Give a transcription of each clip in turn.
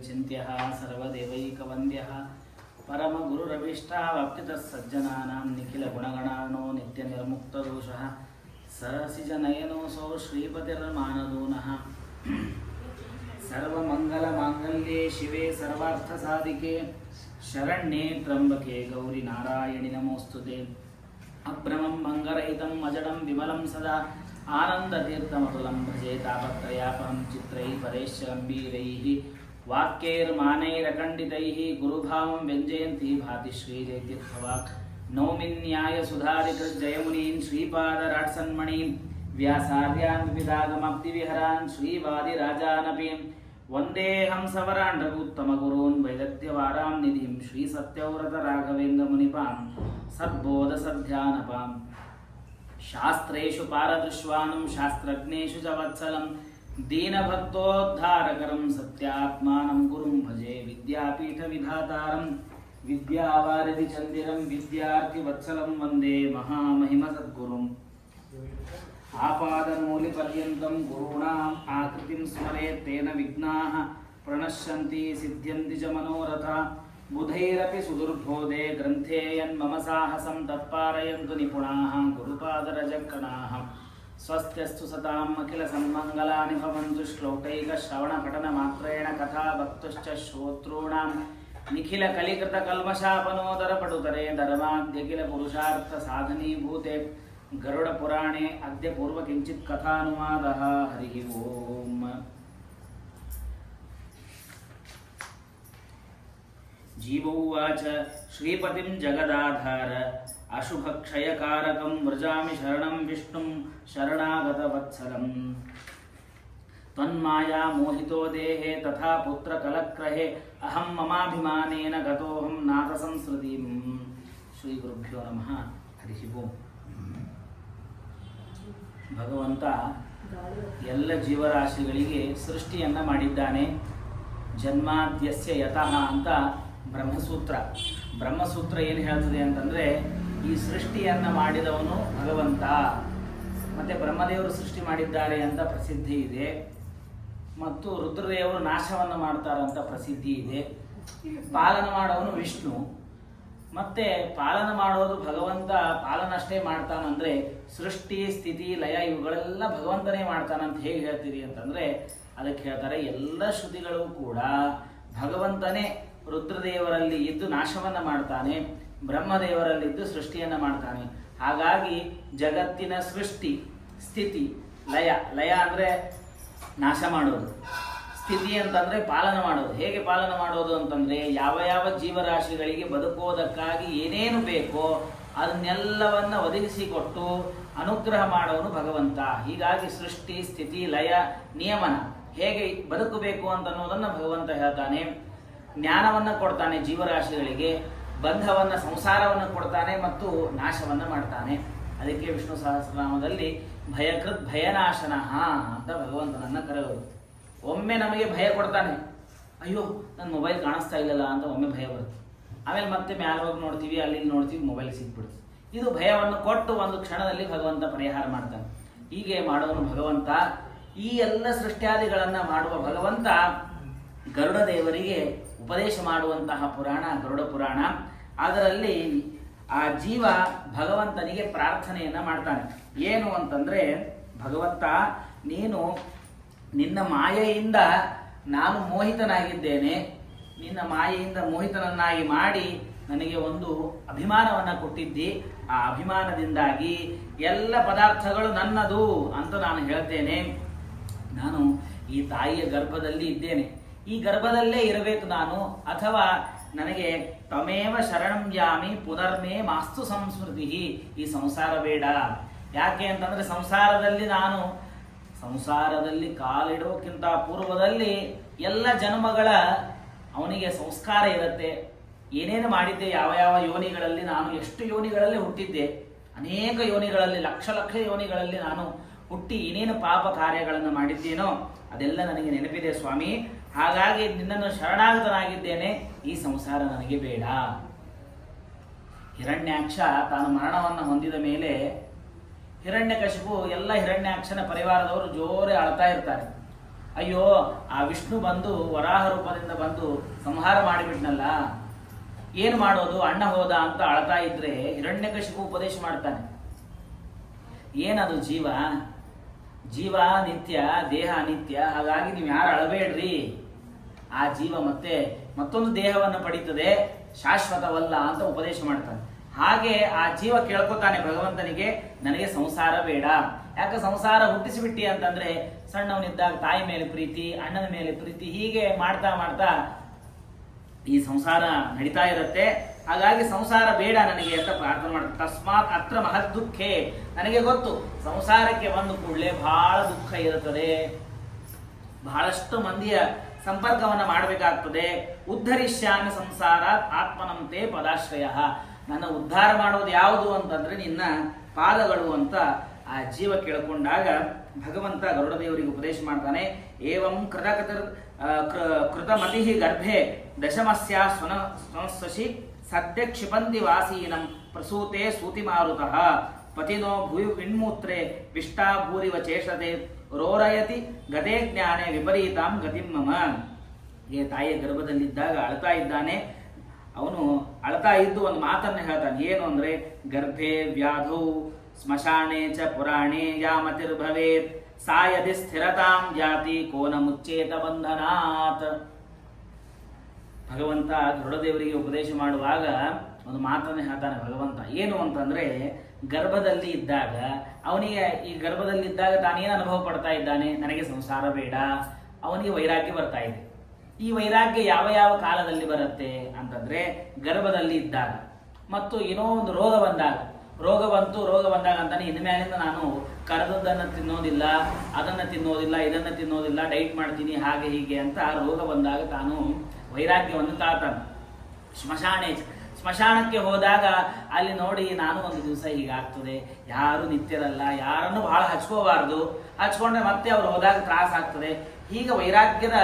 चिन्त्यः सर्वदेवैकवन्द्यः परमगुरुरभीष्टावाप्तितः सज्जनानां निखिलगुणगणार्णो नित्यनिर्मुक्तदोषः सरसिजनयनोऽसौ श्रीपतिर्मानदूनः सर्वमङ्गलमाङ्गल्ये शिवे सर्वार्थसाधिके शरण्ये त्र्यम्बके गौरी नारायणि नमोऽस्तुते अभ्रमं भङ्गरहितं अजडं विमलं सदा आनन्दतीर्थमतुलं भजे तापत्रयापहं चित्रैः परेश्च गम्भीरैः वाक्यैर्मानैरखण्डितैः गुरुभावं व्यञ्जयन्ती भाति श्रीजयतीर्थवाक् नौमिन्यायसुधारिकृज्जयमुनीन् श्रीपादराट्सन्मणीन् व्यासार्यान् विविधागमब्धिविहरान् श्रीवादिराजानपि वन्देऽहं सवराण्डगुत्तमगुरून् वैदग्ध्यवारां निधिं श्रीसत्यव्रतराघवेन्द्रमुनिपां सद्बोधसध्यानपां शास्त्रेषु पारदृश्वानं शास्त्रज्ञेषु च वत्सलं दीनभक्तोद्धारकरं सत्यात्मानं गुरुं भजे विद्यापीठविधातारं विद्यावारिधिचन्दिरं विद्यार्थिवत्सलं वन्दे महामहिमसद्गुरुम् आपादमूलिपर्यन्तं गुरूणाम् आकृतिं स्मरेत् तेन विघ्नाः प्रणश्यन्ति सिद्ध्यन्ति च मनोरथा बुधैरपि सुदुर्बोधे ग्रन्थे यन्मम साहसं तत्पारयन्तु निपुणाः गुरुपादरजकणाः स्वस्त्यस्तु सताम् अखिलसन्मङ्गलानि भवन्तु श्लोकैकश्रवणपठनमात्रेण कथा वक्तुश्च श्रोतॄणां निखिलकलिकृतकल्मषापनोदरपटुतरे धर्माद्यखिलपुरुषार्थसाधनीभूते गरुडपुराणे अद्य पूर्वकिञ्चित् कथानुवादः हरिः ओम् जीवोवाच श्रीपतिं जगदाधार अशुभक्षयकारकं व्रजामि शरणं विष्णुं शरणागतवत्सलम् त्वन्माया मोहितो देहे तथा पुत्रकलक्रहे अहं ममाभिमानेन गतोऽहं नाथसंसृतिं श्रीगुरुभ्यो नमः हरिः ओम् ಭಗವಂತ ಎಲ್ಲ ಜೀವರಾಶಿಗಳಿಗೆ ಸೃಷ್ಟಿಯನ್ನು ಮಾಡಿದ್ದಾನೆ. ಜನ್ಮಾದ್ಯಸ್ಯ ಯತಃ ಅಂತ ಬ್ರಹ್ಮಸೂತ್ರ ಏನು ಹೇಳ್ತದೆ ಅಂತಂದರೆ, ಈ ಸೃಷ್ಟಿಯನ್ನು ಮಾಡಿದವನು ಭಗವಂತ, ಮತ್ತು ಬ್ರಹ್ಮದೇವರು ಸೃಷ್ಟಿ ಮಾಡಿದ್ದಾರೆ ಅಂತ ಪ್ರಸಿದ್ಧಿ ಇದೆ, ಮತ್ತು ರುದ್ರದೇವರು ನಾಶವನ್ನು ಮಾಡ್ತಾರಂತ ಪ್ರಸಿದ್ಧಿ ಇದೆ. ಪಾಲನ ಮಾಡೋನು ವಿಷ್ಣು, ಮತ್ತೆ ಪಾಲನ ಮಾಡೋದು ಭಗವಂತ. ಪಾಲನಷ್ಟೇ ಮಾಡ್ತಾನಂದ್ರೆ ಸೃಷ್ಟಿ ಸ್ಥಿತಿ ಲಯ ಇವುಗಳೆಲ್ಲ ಭಗವಂತನೇ ಮಾಡ್ತಾನಂತ ಹೇಗೆ ಹೇಳ್ತೀರಿ ಅಂತಂದ್ರೆ, ಅದಕ್ಕೆ ಹೇಳ್ತಾರೆ ಎಲ್ಲ ಶ್ರುತಿಗಳು ಕೂಡ ಭಗವಂತನೇ ರುದ್ರದೇವರಲ್ಲಿ ಇದ್ದು ನಾಶವನ್ನ ಮಾಡ್ತಾನೆ, ಬ್ರಹ್ಮದೇವರಲ್ಲಿದ್ದು ಸೃಷ್ಟಿಯನ್ನ ಮಾಡ್ತಾನೆ. ಹಾಗಾಗಿ ಜಗತ್ತಿನ ಸೃಷ್ಟಿ ಸ್ಥಿತಿ ಲಯ ಅಂದ್ರೆ ನಾಶ ಮಾಡೋದು, ಸ್ಥಿತಿ ಅಂತಂದ್ರೆ ಪಾಲನ ಮಾಡೋದು. ಹೇಗೆ ಪಾಲನ ಮಾಡೋದು ಅಂತಂದ್ರೆ, ಯಾವ ಯಾವ ಜೀವರಾಶಿಗಳಿಗೆ ಬದುಕೋದಕ್ಕಾಗಿ ಏನೇನು ಬೇಕೋ ಅದನ್ನೆಲ್ಲವನ್ನ ಒದಗಿಸಿಕೊಟ್ಟು ಅನುಗ್ರಹ ಮಾಡೋನು ಭಗವಂತ. ಹೀಗಾಗಿ ಸೃಷ್ಟಿ ಸ್ಥಿತಿ ಲಯ ನಿಯಮನ ಹೇಗೆ ಬದುಕಬೇಕು ಅಂತ ಅನ್ನೋದನ್ನ ಭಗವಂತ ಹೇಳ್ತಾನೆ. ಜ್ಞಾನವನ್ನ ಕೊಡ್ತಾನೆ ಜೀವರಾಶಿಗಳಿಗೆ, ಬಂಧವನ್ನ ಸಂಸಾರವನ್ನು ಕೊಡ್ತಾನೆ ಮತ್ತು ನಾಶವನ್ನ ಮಾಡ್ತಾನೆ. ಅದಕ್ಕೆ ವಿಷ್ಣು ಸಹಸ್ರನಾಮದಲ್ಲಿ ಭಯಕೃತ್ ಭಯನಾಶನಃ ಅಂತ ಭಗವಂತನನ್ನ ಕರೆಯೋದು. ಒಮ್ಮೆ ನಮಗೆ ಭಯ ಕೊಡ್ತಾನೆ, ಅಯ್ಯೋ ನನ್ನ ಮೊಬೈಲ್ ಕಾಣಿಸ್ತಾ ಇಲ್ಲಲ್ಲ ಅಂತ ಒಮ್ಮೆ ಭಯ ಬರುತ್ತೆ. ಆಮೇಲೆ ಮತ್ತೆ ಮ್ಯಾಲ ಹೋಗಿ ನೋಡ್ತೀವಿ, ಅಲ್ಲಿ ನೋಡ್ತೀವಿ, ಮೊಬೈಲ್ ಸಿಕ್ಬಿಡುತ್ತೆ. ಇದು ಭಯವನ್ನು ಕೊಟ್ಟು ಒಂದು ಕ್ಷಣದಲ್ಲಿ ಭಗವಂತ ಪರಿಹಾರ ಮಾಡ್ತಾನೆ. ಹೀಗೆ ಮಾಡೋನು ಭಗವಂತ. ಈ ಎಲ್ಲ ಸೃಷ್ಟ್ಯಾದಿಗಳನ್ನು ಮಾಡುವ ಭಗವಂತ ಗರುಡ ದೇವರಿಗೆ ಉಪದೇಶ ಮಾಡುವಂತಹ ಪುರಾಣ ಗರುಡ ಪುರಾಣ. ಅದರಲ್ಲಿ ಆ ಜೀವ ಭಗವಂತನಿಗೆ ಪ್ರಾರ್ಥನೆಯನ್ನ ಮಾಡ್ತಾನೆ. ಏನು ಅಂತಂದ್ರೆ, ಭಗವಂತ ನೀನು ನಿನ್ನ ಮಾಯೆಯಿಂದ ನಾನು ಮೋಹಿತನಾಗಿದ್ದೇನೆ, ನಿನ್ನ ಮಾಯೆಯಿಂದ ಮೋಹಿತನನ್ನಾಗಿ ಮಾಡಿ ನನಗೆ ಒಂದು ಅಭಿಮಾನವನ್ನು ಕೊಟ್ಟಿದ್ದಿ. ಆ ಅಭಿಮಾನದಿಂದಾಗಿ ಎಲ್ಲ ಪದಾರ್ಥಗಳು ನನ್ನದು ಅಂತ ನಾನು ಹೇಳ್ತೇನೆ. ನಾನು ಈ ತಾಯಿಯ ಗರ್ಭದಲ್ಲಿ ಇದ್ದೇನೆ, ಈ ಗರ್ಭದಲ್ಲೇ ಇರಬೇಕು ನಾನು, ಅಥವಾ ನನಗೆ ತಮೇವ ಶರಣಂ ಯಾಮಿ ಪುನರ್ಮೇ ಮಾಸ್ತು ಸಂಸ್ಮೃತಿ. ಈ ಸಂಸಾರ ಬೇಡ. ಯಾಕೆ ಅಂತಂದ್ರೆ, ಸಂಸಾರದಲ್ಲಿ ಕಾಲಿಡೋಕ್ಕಿಂತ ಪೂರ್ವದಲ್ಲಿ ಎಲ್ಲ ಜನ್ಮಗಳ ಅವನಿಗೆ ಸಂಸ್ಕಾರ ಇರುತ್ತೆ. ಏನೇನು ಮಾಡಿದ್ದೆ, ಯಾವ ಯಾವ ಯೋನಿಗಳಲ್ಲಿ, ನಾನು ಎಷ್ಟು ಯೋನಿಗಳಲ್ಲಿ ಹುಟ್ಟಿದ್ದೆ, ಅನೇಕ ಯೋನಿಗಳಲ್ಲಿ, ಲಕ್ಷ ಯೋನಿಗಳಲ್ಲಿ ನಾನು ಹುಟ್ಟಿ ಏನೇನು ಪಾಪ ಕಾರ್ಯಗಳನ್ನು ಮಾಡಿದ್ದೇನೋ ಅದೆಲ್ಲ ನನಗೆ ನೆನಪಿದೆ ಸ್ವಾಮಿ. ಹಾಗಾಗಿ ನಿನ್ನನ್ನು ಶರಣಾಗತನಾಗಿದ್ದೇನೆ, ಈ ಸಂಸಾರ ನನಗೆ ಬೇಡ. ಹಿರಣ್ಯಾಕ್ಷ ತಾನು ಮರಣವನ್ನು ಹೊಂದಿದ ಮೇಲೆ ಹಿರಣ್ಯಕಶಿಪು ಎಲ್ಲ ಹಿರಣ್ಯಾಕ್ಷನ ಪರಿವಾರದವರು ಜೋರೆ ಅಳ್ತಾ ಇರ್ತಾರೆ. ಅಯ್ಯೋ ಆ ವಿಷ್ಣು ಬಂದು ವರಾಹ ರೂಪದಿಂದ ಬಂದು ಸಂಹಾರ ಮಾಡಿಬಿಟ್ನಲ್ಲ, ಏನು ಮಾಡೋದು, ಅಣ್ಣ ಹೋದ ಅಂತ ಅಳ್ತಾ ಇದ್ರೆ ಹಿರಣ್ಯಕಶಿಪು ಉಪದೇಶ ಮಾಡ್ತಾನೆ. ಏನದು ಜೀವ, ಜೀವ ನಿತ್ಯ, ದೇಹ ಅನಿತ್ಯ, ಹಾಗಾಗಿ ನೀವು ಯಾರು ಅಳಬೇಡ್ರಿ, ಆ ಜೀವ ಮತ್ತೆ ಮತ್ತೊಂದು ದೇಹವನ್ನು ಪಡೀತದೆ, ಶಾಶ್ವತವಲ್ಲ ಅಂತ ಉಪದೇಶ ಮಾಡ್ತಾನೆ. ಹಾಗೆ ಆ ಜೀವ ಕೇಳ್ಕೊತಾನೆ ಭಗವಂತನಿಗೆ, ನನಗೆ ಸಂಸಾರ ಬೇಡ. ಯಾಕೆ ಸಂಸಾರ ಹುಟ್ಟಿಸಿಬಿಟ್ಟಿ ಅಂತಂದ್ರೆ, ಸಣ್ಣವನಿದ್ದಾಗ ತಾಯಿ ಮೇಲೆ ಪ್ರೀತಿ, ಅಣ್ಣನ ಮೇಲೆ ಪ್ರೀತಿ, ಹೀಗೆ ಮಾಡ್ತಾ ಮಾಡ್ತಾ ಈ ಸಂಸಾರ ನಡೀತಾ ಇರುತ್ತೆ. ಹಾಗಾಗಿ ಸಂಸಾರ ಬೇಡ ನನಗೆ ಅಂತ ಪ್ರಾರ್ಥನೆ ಮಾಡ್ತಾರೆ. ತಸ್ಮಾತ್ ಅತ್ರ ಮಹದ್ ದುಃಖೇ, ನನಗೆ ಗೊತ್ತು ಸಂಸಾರಕ್ಕೆ ಬಂದು ಕೂಡಲೇ ಬಹಳ ದುಃಖ ಇರುತ್ತದೆ, ಬಹಳಷ್ಟು ಮಂದಿಯ ಸಂಪರ್ಕವನ್ನು ಮಾಡಬೇಕಾಗ್ತದೆ. ಉದ್ಧರಿಷ್ಯಾಮಿ ಸಂಸಾರ ಆತ್ಮನಂತೆ ಪದಾಶ್ರಯ, ನನ್ನ ಉದ್ಧಾರ ಮಾಡೋದು ಯಾವುದು ಅಂತಂದ್ರೆ ನಿನ್ನ ಪಾದಗಳು ಅಂತ ಆ ಜೀವ ಕೇಳಿಕೊಂಡಾಗ ಭಗವಂತ ಗರುಡದೇವರಿಗೆ ಉಪದೇಶ ಮಾಡ್ತಾನೆ. ಏವಂ ಕೃತಮತಿ ಗರ್ಭೆ ದಶಮಸ್ಯ ಸ್ವನಶಿ ಸದ್ಯ ಕ್ಷಿಪಂತಿ ವಾಸೀನಂ ಪ್ರಸೂತೆ ಸೂತಿ ಮಾರುತಃ ಪತಿನೋ ಭೂಯು ವಿಣ್ಮೂತ್ರೆ ವಿಷ್ಟಾ ಭೂರಿವ ಚೇಷತೆ ರೋರಯತಿ ಗತೆ ಜ್ಞಾನೆ ವಿಪರೀತಾಂ ಗತಿಂ ಮಮ. ಈ ತಾಯಿಯ ಗರ್ಭದಲ್ಲಿದ್ದಾಗ ಅಳ್ತಾ ಇದ್ದಾನೆ. ಅವನು ಅಳ್ತಾ ಇದ್ದು ಒಂದು ಮಾತನ್ನು ಹೇಳ್ತಾನೆ. ಏನು ಅಂದ್ರೆ, ಗರ್ಭೆ ವ್ಯಾಧೌ ಸ್ಮಶಾನೆ ಚ ಪುರಾಣೆ ಯಾಮತಿರ್ಭವೇತ್ ಸಾಯದಿ ಸ್ಥಿರತಾಂ ಜಾತಿ ಕೋನ ಮುಚ್ಚೇತ ಬಂಧನಾತ್. ಭಗವಂತ ಗರುಡದೇವರಿಗೆ ಉಪದೇಶ ಮಾಡುವಾಗ ಒಂದು ಮಾತನ್ನು ಹೇಳ್ತಾನೆ ಭಗವಂತ. ಏನು ಅಂತಂದ್ರೆ, ಗರ್ಭದಲ್ಲಿ ಇದ್ದಾಗ ಅವನಿಗೆ, ಈ ಗರ್ಭದಲ್ಲಿದ್ದಾಗ ತಾನೇನು ಅನುಭವ ಪಡ್ತಾ ಇದ್ದಾನೆ, ನನಗೆ ಸಂಸಾರ ಬೇಡ, ಅವನಿಗೆ ವೈರಾಗ್ಯ ಬರ್ತಾ ಇದೆ. ಈ ವೈರಾಗ್ಯ ಯಾವ ಯಾವ ಕಾಲದಲ್ಲಿ ಬರುತ್ತೆ ಅಂತಂದ್ರೆ, ಗರ್ಭದಲ್ಲಿ ಇದ್ದಾಗ ಮತ್ತು ಏನೋ ಒಂದು ರೋಗ ಬಂದಾಗ. ರೋಗ ಬಂದಾಗ ಅಂತಾನೆ ಇನ್ಮೇಲಿಂದ ನಾನು ಕರೆದದ್ದನ್ನು ತಿನ್ನೋದಿಲ್ಲ, ಅದನ್ನು ತಿನ್ನೋದಿಲ್ಲ, ಇದನ್ನು ತಿನ್ನೋದಿಲ್ಲ, ಡೈಟ್ ಮಾಡ್ತೀನಿ, ಹಾಗೆ ಹೀಗೆ ಅಂತ ರೋಗ ಬಂದಾಗ ತಾನು ವೈರಾಗ್ಯವನ್ನು ತಾಳ್ತಾನೆ. ಸ್ಮಶಾನಕ್ಕೆ ಹೋದಾಗ ಅಲ್ಲಿ ನೋಡಿ, ನಾನು ಒಂದು ದಿವಸ ಹೀಗಾಗ್ತದೆ, ಯಾರು ನಿತ್ಯರಲ್ಲ, ಯಾರನ್ನು ಬಹಳ ಹಚ್ಕೋಬಾರ್ದು, ಹಚ್ಕೊಂಡ್ರೆ ಮತ್ತೆ ಅವ್ರು ಹೋದಾಗ ತ್ರಾಸ ಆಗ್ತದೆ, ಹೀಗೆ ವೈರಾಗ್ಯದ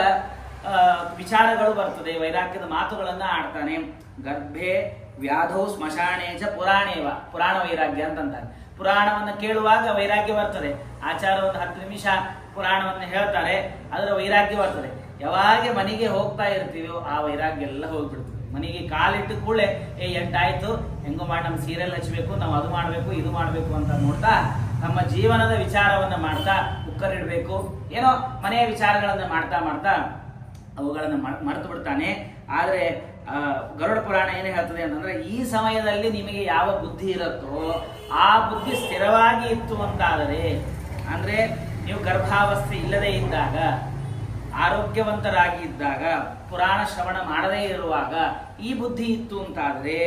ವಿಚಾರಗಳು ಬರ್ತದೆ, ವೈರಾಗ್ಯದ ಮಾತುಗಳನ್ನ ಆಡ್ತಾನೆ. ಗರ್ಭೆ ವ್ಯಾಧೌ ಸ್ಮಶಾನೆ ಚ ಪುರಾಣೇವ, ಪುರಾಣ ವೈರಾಗ್ಯ ಅಂತಂತಾರೆ. ಪುರಾಣವನ್ನು ಕೇಳುವಾಗ ವೈರಾಗ್ಯ ಬರ್ತದೆ. ಆಚಾರ ಒಂದು 10 ನಿಮಿಷ ಪುರಾಣವನ್ನು ಹೇಳ್ತಾರೆ, ಅದರ ವೈರಾಗ್ಯ ಬರ್ತದೆ. ಯಾವಾಗ ಮನೆಗೆ ಹೋಗ್ತಾ ಇರ್ತೀವೋ ಆ ವೈರಾಗ್ಯ ಎಲ್ಲ ಹೋಗ್ಬಿಡ್ತದೆ. ಮನೆಗೆ ಕಾಲಿಟ್ಟು ಕೂಡಲೇ ಎಂಟಾಯ್ತು, ಹೆಂಗೋ ಮಾಡಿ ನಮ್ಮ ಸೀರಿಯಲ್ ಹಚ್ಚಬೇಕು, ನಾವು ಅದು ಮಾಡಬೇಕು, ಇದು ಮಾಡಬೇಕು ಅಂತ ನೋಡ್ತಾ ನಮ್ಮ ಜೀವನದ ವಿಚಾರವನ್ನು ಮಾಡ್ತಾ, ಕುಕ್ಕರ್ ಇಡಬೇಕು, ಏನೋ ಮನೆಯ ವಿಚಾರಗಳನ್ನು ಮಾಡ್ತಾ ಮಾಡ್ತಾ ಅವುಗಳನ್ನು ಮರೆತು ಬಿಡ್ತಾನೆ. ಆದರೆ ಗರುಡ ಪುರಾಣ ಏನು ಹೇಳ್ತದೆ ಅಂತಂದ್ರೆ, ಈ ಸಮಯದಲ್ಲಿ ನಿಮಗೆ ಯಾವ ಬುದ್ಧಿ ಇರುತ್ತೋ ಆ ಬುದ್ಧಿ ಸ್ಥಿರವಾಗಿ ಇತ್ತು ಅಂತಾದರೆ, ಅಂದ್ರೆ ನೀವು ಗರ್ಭಾವಸ್ಥೆ ಇಲ್ಲದೆ ಇದ್ದಾಗ, ಆರೋಗ್ಯವಂತರಾಗಿ ಇದ್ದಾಗ, ಪುರಾಣ ಶ್ರವಣ ಮಾಡದೇ ಇರುವಾಗ ಈ ಬುದ್ಧಿ ಇತ್ತು ಅಂತಾದರೆ,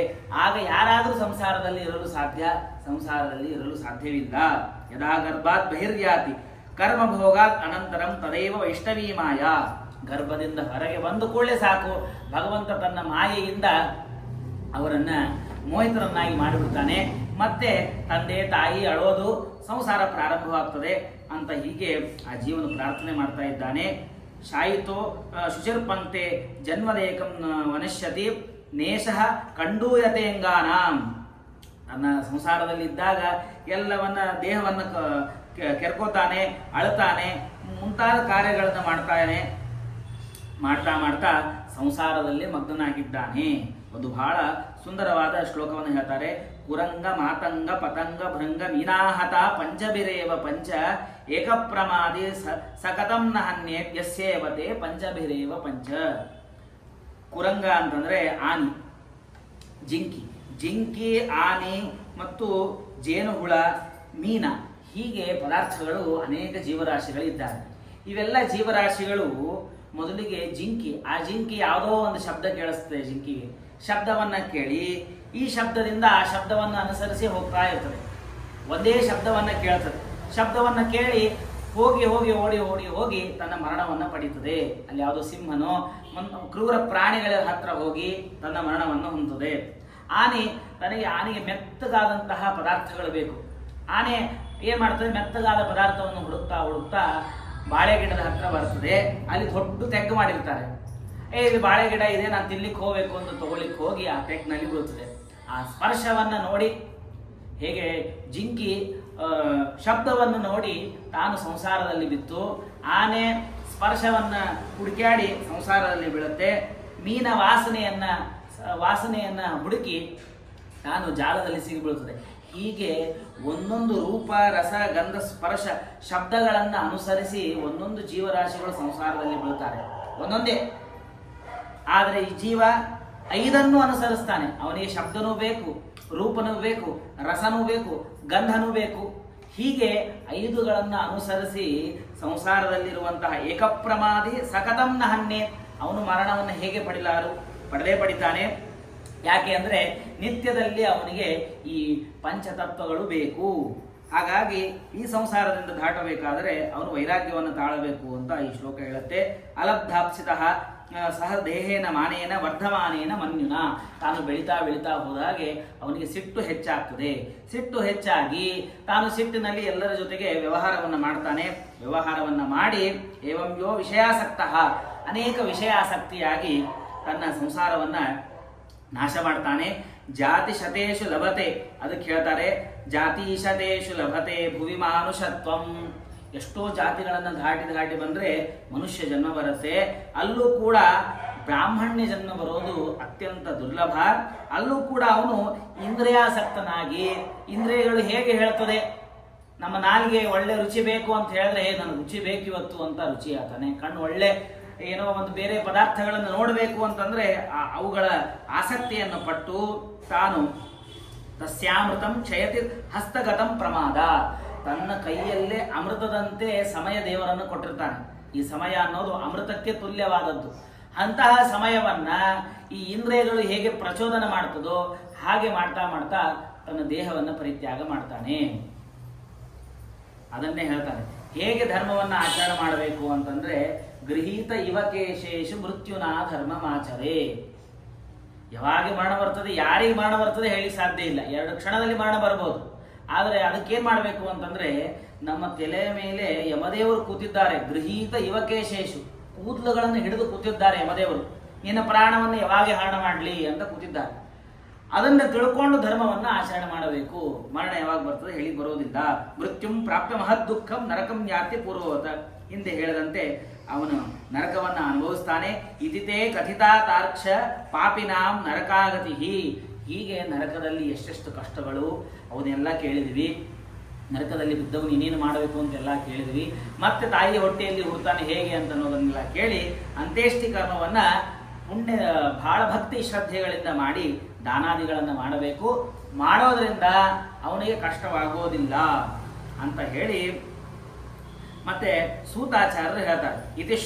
ಆಗ ಯಾರಾದರೂ ಸಂಸಾರದಲ್ಲಿ ಇರಲು ಸಾಧ್ಯ? ಸಂಸಾರದಲ್ಲಿ ಇರಲು ಸಾಧ್ಯವಿಲ್ಲ. ಯದಾ ಗರ್ಭಾತ್ ಬಹಿರ್ಯಾತಿ ಕರ್ಮ ಭೋಗಾತ್ ಅನಂತರಂ ತದೈವ ವೈಷ್ಣವೀ ಮಾಯಾ. ಗರ್ಭದಿಂದ ಹೊರಗೆ ಬಂದು ಕೂಡಲೇ ಸಾಕು, ಭಗವಂತ ತನ್ನ ಮಾಯೆಯಿಂದ ಅವರನ್ನ ಮೋಹಿತರನ್ನಾಗಿ ಮಾಡಿಬಿಡ್ತಾನೆ. ಮತ್ತೆ ತಂದೆ ತಾಯಿ ಅಳೋದು, ಸಂಸಾರ ಪ್ರಾರಂಭವಾಗ್ತದೆ ಅಂತ ಹೀಗೆ ಆ ಜೀವನ ಪ್ರಾರ್ಥನೆ ಮಾಡ್ತಾ ಇದ್ದಾನೆ. ಶಾಯಿತೋ ಶುಚಿರ್ಪಂತೆ ಜನ್ಮದೇಕಂ ವನಶ್ಯತಿ ನೇಷಃ ಕಂಡೂಯತೆಂಗಾನಾಂ. ನನ್ನ ಸಂಸಾರದಲ್ಲಿದ್ದಾಗ ಎಲ್ಲವನ್ನ ದೇಹವನ್ನು ಕೆರ್ಕೋತಾನೆ, ಅಳ್ತಾನೆ, ಮುಂತಾದ ಕಾರ್ಯಗಳನ್ನು ಮಾಡ್ತಾ ಮಾಡ್ತಾ ಸಂಸಾರದಲ್ಲಿ ಮಗ್ನನಾಗಿದ್ದಾನೆ. ಒಂದು ಬಹಳ ಸುಂದರವಾದ ಶ್ಲೋಕವನ್ನು ಹೇಳ್ತಾರೆ. ಕುರಂಗ ಮಾತಂಗ ಪತಂಗ ಭೃಂಗ ಮೀನಾಹತ ಪಂಚಭಿರೇವ ಪಂಚ ಏಕಪ್ರಮಾದಿ ಸಕತಂ ನ ಹನ್ಯೇ ಯಸ್ಯೇವತೆ ಪಂಚಭಿರೇವ ಪಂಚ. ಕುರಂಗ ಅಂತಂದ್ರೆ ಆನಿ, ಜಿಂಕಿ, ಆನೆ ಮತ್ತು ಜೇನುಹುಳ, ಮೀನ, ಹೀಗೆ ಪದಾರ್ಥಗಳು ಅನೇಕ ಜೀವರಾಶಿಗಳಿದ್ದಾರೆ. ಇವೆಲ್ಲ ಜೀವರಾಶಿಗಳು ಮೊದಲಿಗೆ ಆ ಜಿಂಕಿ ಯಾವುದೋ ಒಂದು ಶಬ್ದ ಕೇಳಿಸ್ತದೆ. ಜಿಂಕಿಗೆ ಶಬ್ದವನ್ನ ಕೇಳಿ ಈ ಶಬ್ದದಿಂದ ಆ ಶಬ್ದವನ್ನು ಅನುಸರಿಸಿ ಹೋಗ್ತಾ ಇರ್ತದೆ. ಒಂದೇ ಶಬ್ದವನ್ನ ಕೇಳ್ತದೆ. ಶಬ್ದವನ್ನ ಕೇಳಿ ಹೋಗಿ ಓಡಿ ತನ್ನ ಮರಣವನ್ನ ಪಡೀತದೆ. ಅಲ್ಲಿ ಯಾವುದೋ ಸಿಂಹನೋ ಕ್ರೂರ ಪ್ರಾಣಿಗಳ ಹತ್ರ ಹೋಗಿ ತನ್ನ ಮರಣವನ್ನು ಹೊಂದುತ್ತದೆ. ಆನೆಗೆ ಮೆತ್ತಗಾದಂತಹ ಪದಾರ್ಥಗಳು ಬೇಕು. ಆನೆ ಏನ್ ಮಾಡ್ತದೆ, ಮೆತ್ತಗಾದ ಪದಾರ್ಥವನ್ನು ಹುಡುಕ್ತಾ ಬಾಳೆ ಗಿಡದ ಹತ್ರ ಬರ್ತದೆ. ಅಲ್ಲಿ ದೊಡ್ಡ ತೆಗ್ಗು ಮಾಡಿರ್ತಾರೆ. ಇಲ್ಲಿ ಬಾಳೆ ಗಿಡ ಇದೆ, ನಾನು ತಿನ್ಲಿಕ್ಕೆ ಹೋಗ್ಬೇಕು ಅಂತ ತಗೊಳ್ಳಿಕ್ಕೆ ಹೋಗಿ ಆ ತೆಗ್ಗಿನಲ್ಲಿ ಬೀಳುತ್ತದೆ. ಆ ಸ್ಪರ್ಶವನ್ನ ನೋಡಿ, ಹೇಗೆ ಜಿಂಕಿ ಶಬ್ದವನ್ನು ನೋಡಿ ತಾನು ಸಂಸಾರದಲ್ಲಿ ಬಿತ್ತು, ಆನೆ ಸ್ಪರ್ಶವನ್ನ ಹುಡುಕ್ಯಾಡಿ ಸಂಸಾರದಲ್ಲಿ ಬೀಳುತ್ತೆ. ಮೀನ ವಾಸನೆಯನ್ನ ಹುಡುಕಿ ತಾನು ಜಾಲದಲ್ಲಿ ಸಿಗಿಬೀಳುತ್ತದೆ. ಹೀಗೆ ಒಂದೊಂದು ರೂಪ, ರಸ, ಗಂಧ, ಸ್ಪರ್ಶ ಶಬ್ದಗಳನ್ನು ಅನುಸರಿಸಿ ಒಂದೊಂದು ಜೀವರಾಶಿಗಳು ಸಂಸಾರದಲ್ಲಿ ಬೀಳುತ್ತಾರೆ, ಒಂದೊಂದೇ. ಆದರೆ ಈ ಜೀವ 5 ಅನುಸರಿಸ್ತಾನೆ. ಅವನಿಗೆ ಶಬ್ದನೂ ಬೇಕು, ರೂಪನೂ ಬೇಕು, ರಸನೂ ಬೇಕು, ಗಂಧನೂ ಬೇಕು. ಹೀಗೆ 5ಗಳನ್ನು ಅನುಸರಿಸಿ ಸಂಸಾರದಲ್ಲಿರುವಂತಹ ಏಕಪ್ರಮಾದಿ ಸಕತಂ ನಹನ್ನೇ. ಅವನು ಮರಣವನ್ನು ಹೇಗೆ ಪಡಲೇ ಪಡಿತಾನೆ. ಯಾಕೆ ಅಂದರೆ ನಿತ್ಯದಲ್ಲಿ ಅವನಿಗೆ ಈ ಪಂಚತತ್ವಗಳು ಬೇಕು. ಹಾಗಾಗಿ ಈ ಸಂಸಾರದಿಂದ ದಾಟಬೇಕಾದರೆ ಅವನು ವೈರಾಗ್ಯವನ್ನು ತಾಳಬೇಕು ಅಂತ ಈ ಶ್ಲೋಕ ಹೇಳುತ್ತೆ. ಅಲಬ್ಧಾಪ್ಸಿತಃ ಸಹ ದೇಹೇನ ಮಾನೇನ ವರ್ಧಮಾನೇನ ಮನ್ಯುನ. ತಾನು ಬೆಳೀತಾ ಹೋದಾಗೆ ಅವನಿಗೆ ಸಿಟ್ಟು ಹೆಚ್ಚಾಗ್ತದೆ. ಸಿಟ್ಟು ಹೆಚ್ಚಾಗಿ ತಾನು ಸಿಟ್ಟಿನಲ್ಲಿ ಎಲ್ಲರ ಜೊತೆಗೆ ವ್ಯವಹಾರವನ್ನು ಮಾಡ್ತಾನೆ. ವ್ಯವಹಾರವನ್ನು ಮಾಡಿ ಏವಂಯೋ ವಿಷಯಾಸಕ್ತಃ, ಅನೇಕ ವಿಷಯಾಸಕ್ತಿಯಾಗಿ ತನ್ನ ಸಂಸಾರವನ್ನು ನಾಶ ಮಾಡ್ತಾನೆ. ಜಾತಿ ಶತೇಶು ಲಭತೆ, ಅದಕ್ಕೆ ಹೇಳ್ತಾರೆ ಜಾತೀಶತೇಶು ಲಭತೆ ಭುವಿ ಮಾನುಷತ್ವಂ. ಎಷ್ಟೋ ಜಾತಿಗಳನ್ನು ದಾಟಿ ಬಂದರೆ ಮನುಷ್ಯ ಜನ್ಮ ಬರುತ್ತೆ. ಅಲ್ಲೂ ಕೂಡ ಬ್ರಾಹ್ಮಣ್ಯ ಜನ್ಮ ಬರೋದು ಅತ್ಯಂತ ದುರ್ಲಭ. ಅಲ್ಲೂ ಕೂಡ ಅವನು ಇಂದ್ರಿಯಾಸಕ್ತನಾಗಿ, ಇಂದ್ರಿಯಗಳು ಹೇಗೆ ಹೇಳ್ತದೆ, ನಮ್ಮ ನಾಲಿಗೆ ಒಳ್ಳೆ ರುಚಿ ಬೇಕು ಅಂತ ಹೇಳಿದ್ರೆ ನನಗೆ ರುಚಿ ಬೇಕಿವತ್ತು ಅಂತ ರುಚಿ ಆತಾನೆ. ಕಣ್ಣು ಒಳ್ಳೆ ಏನೋ ಒಂದು ಬೇರೆ ಪದಾರ್ಥಗಳನ್ನು ನೋಡಬೇಕು ಅಂತಂದ್ರೆ ಅವುಗಳ ಆಸಕ್ತಿಯನ್ನು ಪಟ್ಟು ತಾನು ತಸ್ಯಾಮೃತಂ ಕ್ಷಯತಿ ಹಸ್ತಗತಂ ಪ್ರಮಾದ. ತನ್ನ ಕೈಯಲ್ಲೇ ಅಮೃತದಂತೆ ಸಮಯ ದೇವರನ್ನು ಕೊಟ್ಟಿರ್ತಾನೆ. ಈ ಸಮಯ ಅನ್ನೋದು ಅಮೃತಕ್ಕೆ ತುಲ್ಯವಾದದ್ದು. ಅಂತಹ ಸಮಯವನ್ನ ಈ ಇಂದ್ರಿಯಗಳು ಹೇಗೆ ಪ್ರಚೋದನ ಮಾಡ್ತದೋ ಹಾಗೆ ಮಾಡ್ತಾ ತನ್ನ ದೇಹವನ್ನು ಪರಿತ್ಯಾಗ ಮಾಡ್ತಾನೆ. ಅದನ್ನೇ ಹೇಳ್ತಾನೆ. ಹೇಗೆ ಧರ್ಮವನ್ನು ಆಚರಣೆ ಮಾಡಬೇಕು ಅಂತಂದ್ರೆ ಗೃಹೀತ ಇವಕೇಶೇಷು ಮೃತ್ಯುನಾ ಧರ್ಮಮಾಚರೇ. ಯಾವಾಗ ಮರಣ ಬರ್ತದೆ, ಯಾರಿಗೆ ಮರಣ ಬರ್ತದೆ ಹೇಳಿ ಸಾಧ್ಯ ಇಲ್ಲ. 2 ಕ್ಷಣದಲ್ಲಿ ಮರಣ ಬರ್ಬೋದು. ಆದರೆ ಅದಕ್ಕೇನ್ ಮಾಡಬೇಕು ಅಂತಂದ್ರೆ ನಮ್ಮ ತಲೆ ಮೇಲೆ ಯಮದೇವರು ಕೂತಿದ್ದಾರೆ. ಗೃಹೀತ ಇವಕೇಶೇಷು, ಕೂದಲುಗಳನ್ನು ಹಿಡಿದು ಕೂತಿದ್ದಾರೆ ಯಮದೇವರು. ನಿನ್ನ ಪ್ರಾಣವನ್ನು ಯಾವಾಗ ಹರಣ ಮಾಡಲಿ ಅಂತ ಕೂತಿದ್ದಾರೆ. ಅದನ್ನು ತಿಳ್ಕೊಂಡು ಧರ್ಮವನ್ನು ಆಚರಣೆ ಮಾಡಬೇಕು. ಮರಣ ಯಾವಾಗ ಬರ್ತದೆ ಹೇಳಿ ಬರೋದಿಲ್ಲ. ಮೃತ್ಯುಂ ಪ್ರಾಪ್ಯ ಮಹದ್ ದುಃಖಂ ನರಕಂ ಯಾತಿ ಪೂರ್ವವತ. ಹಿಂದೆ ಹೇಳಿದಂತೆ ಅವನು ನರಕವನ್ನು ಅನುಭವಿಸ್ತಾನೆ. ಇದಿತೇ ಕಥಿತಾ ತಾರ್ಕ್ಷ ಪಾಪಿನಾಂ ನರಕಾಗತಿ. ಹೀಗೆ ನರಕದಲ್ಲಿ ಎಷ್ಟೆಷ್ಟು ಕಷ್ಟಗಳು ಅವನ್ನೆಲ್ಲ ಕೇಳಿದ್ವಿ. ನರಕದಲ್ಲಿ ಬಿದ್ದವನು ಇನ್ನೇನು ಮಾಡಬೇಕು ಅಂತೆಲ್ಲ ಕೇಳಿದ್ವಿ. ಮತ್ತೆ ತಾಯಿಯ ಹೊಟ್ಟೆಯಲ್ಲಿ ಹುಡ್ತಾನೆ ಹೇಗೆ ಅಂತ ಅನ್ನೋದನ್ನೆಲ್ಲ ಕೇಳಿ ಅಂತ್ಯೇಷ್ಟಿ ಕರ್ಮವನ್ನ ಪುಣ್ಯ ಬಹಳ ಭಕ್ತಿ ಶ್ರದ್ಧೆಗಳಿಂದ ಮಾಡಿ ದಾನಾದಿಗಳನ್ನು ಮಾಡಬೇಕು. ಮಾಡೋದ್ರಿಂದ ಅವನಿಗೆ ಕಷ್ಟವಾಗೋದಿಲ್ಲ ಅಂತ ಹೇಳಿ ಮತ್ತೆ ಸೂತಾಚಾರ್ಯರು ಹೇಳ್ತಾರೆ. ಇತಿ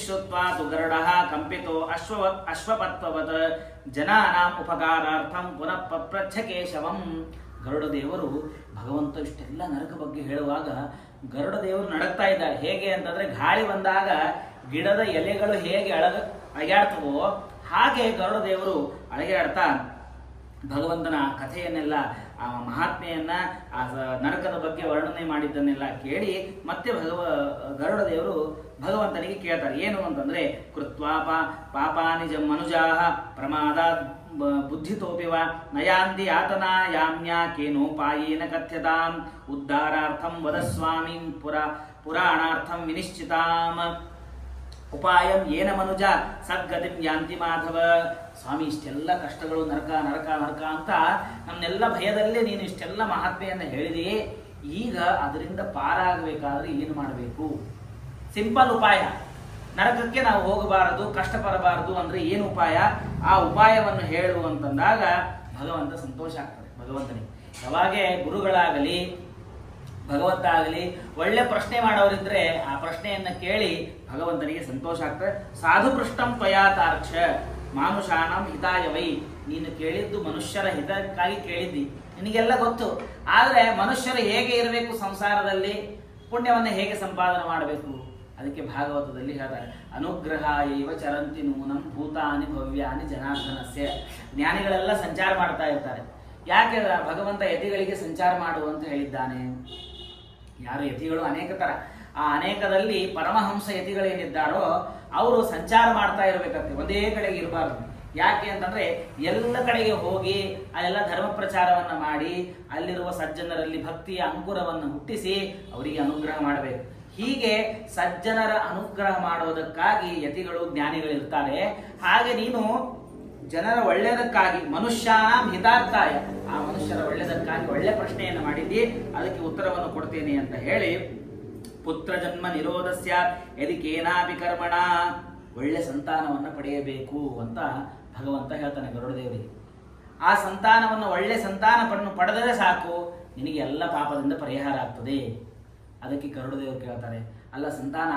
ಶ್ರುತ್ವಾತು ಗರುಡ ಕಂಪಿತೋ ಅಶ್ವಪತ್ವವತ್ ಜನಾನಾಂ ಉಪಕಾರಾರ್ಥಂ ಪುನಃ ಪಪ್ರಚ್ಛ ಕೇಶವಂ. ಗರುಡ ದೇವರು ಭಗವಂತ ಇಷ್ಟೆಲ್ಲ ನರಕ ಬಗ್ಗೆ ಹೇಳುವಾಗ ಗರುಡ ದೇವರು ನಡಕ್ತಾ ಇದ್ದಾರೆ. ಹೇಗೆ ಅಂತಂದ್ರೆ ಗಾಳಿ ಬಂದಾಗ ಗಿಡದ ಎಲೆಗಳು ಹೇಗೆ ಅಳಗಾಡ್ತವೋ ಹಾಗೆ ಗರುಡ ದೇವರು ಅಳಗಾಡ್ತಾ ಭಗವಂತನ ಕಥೆಯನ್ನೆಲ್ಲ, ಆ ಮಹಾತ್ಮೆಯನ್ನ, ಆ ನರಕದ ಬಗ್ಗೆ ವರ್ಣನೆ ಮಾಡಿದ್ದನ್ನೆಲ್ಲ ಕೇಳಿ ಮತ್ತೆ ಗರುಡ ದೇವರು ಭಗವಂತನಿಗೆ ಕೇಳ್ತಾರೆ. ಏನು ಅಂತಂದ್ರೆ ಕೃತ್ವಾ ಪಾಪಾನಿ ಮನುಜಾಹ ಪ್ರಮಾದಾತ್ ಬುದ್ಧಿತೋಪಿವ ನಯಾಂದಿ ಯಾತನಾಯಾಮ್ಯಾಕೇನೋಪಾಯೇನ ಕಥ್ಯತಾಂ ಉದ್ಧಾರಾರ್ಥಂ ವದಸ್ವಾಮಿ ಪುರಾಣಾರ್ಥಂ ವಿನಿಶ್ಚಿತಾಂ ಉಪಾಯಂ ಏನ ಮನುಜ ಸದ್ಗತಿಂ ಯಾಂತಿ ಮಾಧವ. ಸ್ವಾಮಿ, ಇಷ್ಟೆಲ್ಲ ಕಷ್ಟಗಳು, ನರಕ ನರಕ ನರಕ ಅಂತ ನನ್ನೆಲ್ಲ ಭಯದಲ್ಲೇ ನೀನು ಇಷ್ಟೆಲ್ಲ ಮಹಾತ್ಮೆಯನ್ನು ಹೇಳಿದೆಯೇ. ಈಗ ಅದರಿಂದ ಪಾರಾಗಬೇಕಾದ್ರೆ ಏನು ಮಾಡಬೇಕು? ಸಿಂಪಲ್ ಉಪಾಯ. ನರಕಕ್ಕೆ ನಾವು ಹೋಗಬಾರದು, ಕಷ್ಟಪಡಬಾರದು ಅಂದ್ರೆ ಏನು ಉಪಾಯ? ಆ ಉಪಾಯವನ್ನು ಹೇಳು ಅಂತಂದಾಗ ಭಗವಂತ ಸಂತೋಷ ಆಗ್ತದೆ. ಭಗವಂತನಿಗೆ ಯಾವಾಗೆ ಗುರುಗಳಾಗಲಿ ಭಗವಂತ ಆಗಲಿ ಒಳ್ಳೆ ಪ್ರಶ್ನೆ ಮಾಡೋರಿದ್ರೆ ಆ ಪ್ರಶ್ನೆಯನ್ನ ಕೇಳಿ ಭಗವಂತನಿಗೆ ಸಂತೋಷ ಆಗ್ತದೆ. ಸಾಧು ಪೃಷ್ಟಂ ತ್ವಯಾತಾರ್ಕ್ಷ ಮಾನುಷಾಣಂ ಹಿತಾಯ ವೈ. ನೀನು ಕೇಳಿದ್ದು ಮನುಷ್ಯರ ಹಿತಕ್ಕಾಗಿ ಕೇಳಿದ್ದಿ, ನಿನಗೆಲ್ಲ ಗೊತ್ತು. ಆದರೆ ಮನುಷ್ಯರು ಹೇಗೆ ಇರಬೇಕು, ಸಂಸಾರದಲ್ಲಿ ಪುಣ್ಯವನ್ನು ಹೇಗೆ ಸಂಪಾದನೆ ಮಾಡಬೇಕು, ಅದಕ್ಕೆ ಭಾಗವತದಲ್ಲಿ ಹೇಳ್ತಾರೆ. ಅನುಗ್ರಹ ಇವ ಚರಂತಿ ನೂನಂ ಭೂತಾನಿ ಭವ್ಯಾನಿ ಜನಾರ್ದನಸ್ಯ. ಜ್ಞಾನಿಗಳೆಲ್ಲ ಸಂಚಾರ ಮಾಡ್ತಾ ಇರ್ತಾರೆ. ಯಾಕೆ ಭಗವಂತ ಯತಿಗಳಿಗೆ ಸಂಚಾರ ಮಾಡು ಅಂತ ಹೇಳಿದ್ದಾನೆ? ಯಾರು ಯತಿಗಳು ಅನೇಕ ತರ. ಆ ಅನೇಕದಲ್ಲಿ ಪರಮಹಂಸ ಯತಿಗಳೇನಿದ್ದಾರೋ ಅವರು ಸಂಚಾರ ಮಾಡ್ತಾ ಇರಬೇಕಂತೆ, ಒಂದೇ ಕಡೆಗೆ ಇರಬಾರ್ದು. ಯಾಕೆ ಅಂತಂದ್ರೆ ಎಲ್ಲ ಕಡೆಗೆ ಹೋಗಿ ಅಲ್ಲೆಲ್ಲ ಧರ್ಮ ಪ್ರಚಾರವನ್ನ ಮಾಡಿ ಅಲ್ಲಿರುವ ಸಜ್ಜನರಲ್ಲಿ ಭಕ್ತಿಯ ಅಂಕುರವನ್ನು ಹುಟ್ಟಿಸಿ ಅವರಿಗೆ ಅನುಗ್ರಹ ಮಾಡಬೇಕು. ಹೀಗೆ ಸಜ್ಜನರ ಅನುಗ್ರಹ ಮಾಡೋದಕ್ಕಾಗಿ ಯತಿಗಳು ಜ್ಞಾನಿಗಳು ಇರ್ತಾರೆ. ಹಾಗೆ ನೀನು ಜನರ ಒಳ್ಳೆಯದಕ್ಕಾಗಿ ಮನುಷ್ಯಾನಾಂ ಹಿತಾರ್ಥಾಯ, ಆ ಮನುಷ್ಯರ ಒಳ್ಳೆಯದಕ್ಕಾಗಿ ಒಳ್ಳೆ ಪ್ರಶ್ನೆಯನ್ನು ಮಾಡಿದ್ದಿ, ಅದಕ್ಕೆ ಉತ್ತರವನ್ನು ಕೊಡ್ತೇನೆ ಅಂತ ಹೇಳಿ ಪುತ್ರ ಜನ್ಮ ನಿರೋಧಸ್ಯ ಯದಿ ಕೇನಾಪಿ ಕರ್ಮಣ, ಒಳ್ಳೆ ಸಂತಾನವನ್ನು ಪಡೆಯಬೇಕು ಅಂತ ಭಗವಂತ ಹೇಳ್ತಾನೆ ಗರುಡದೇವರಿಗೆ. ಆ ಸಂತಾನವನ್ನು ಒಳ್ಳೆ ಸಂತಾನವನ್ನು ಪಡೆದರೆ ಸಾಕು, ನಿನಗೆ ಎಲ್ಲ ಪಾಪದಿಂದ ಪರಿಹಾರ ಆಗ್ತದೆ. ಅದಕ್ಕೆ ಗರುಡದೇವರು ಕೇಳ್ತಾರೆ, ಅಲ್ಲ ಸಂತಾನ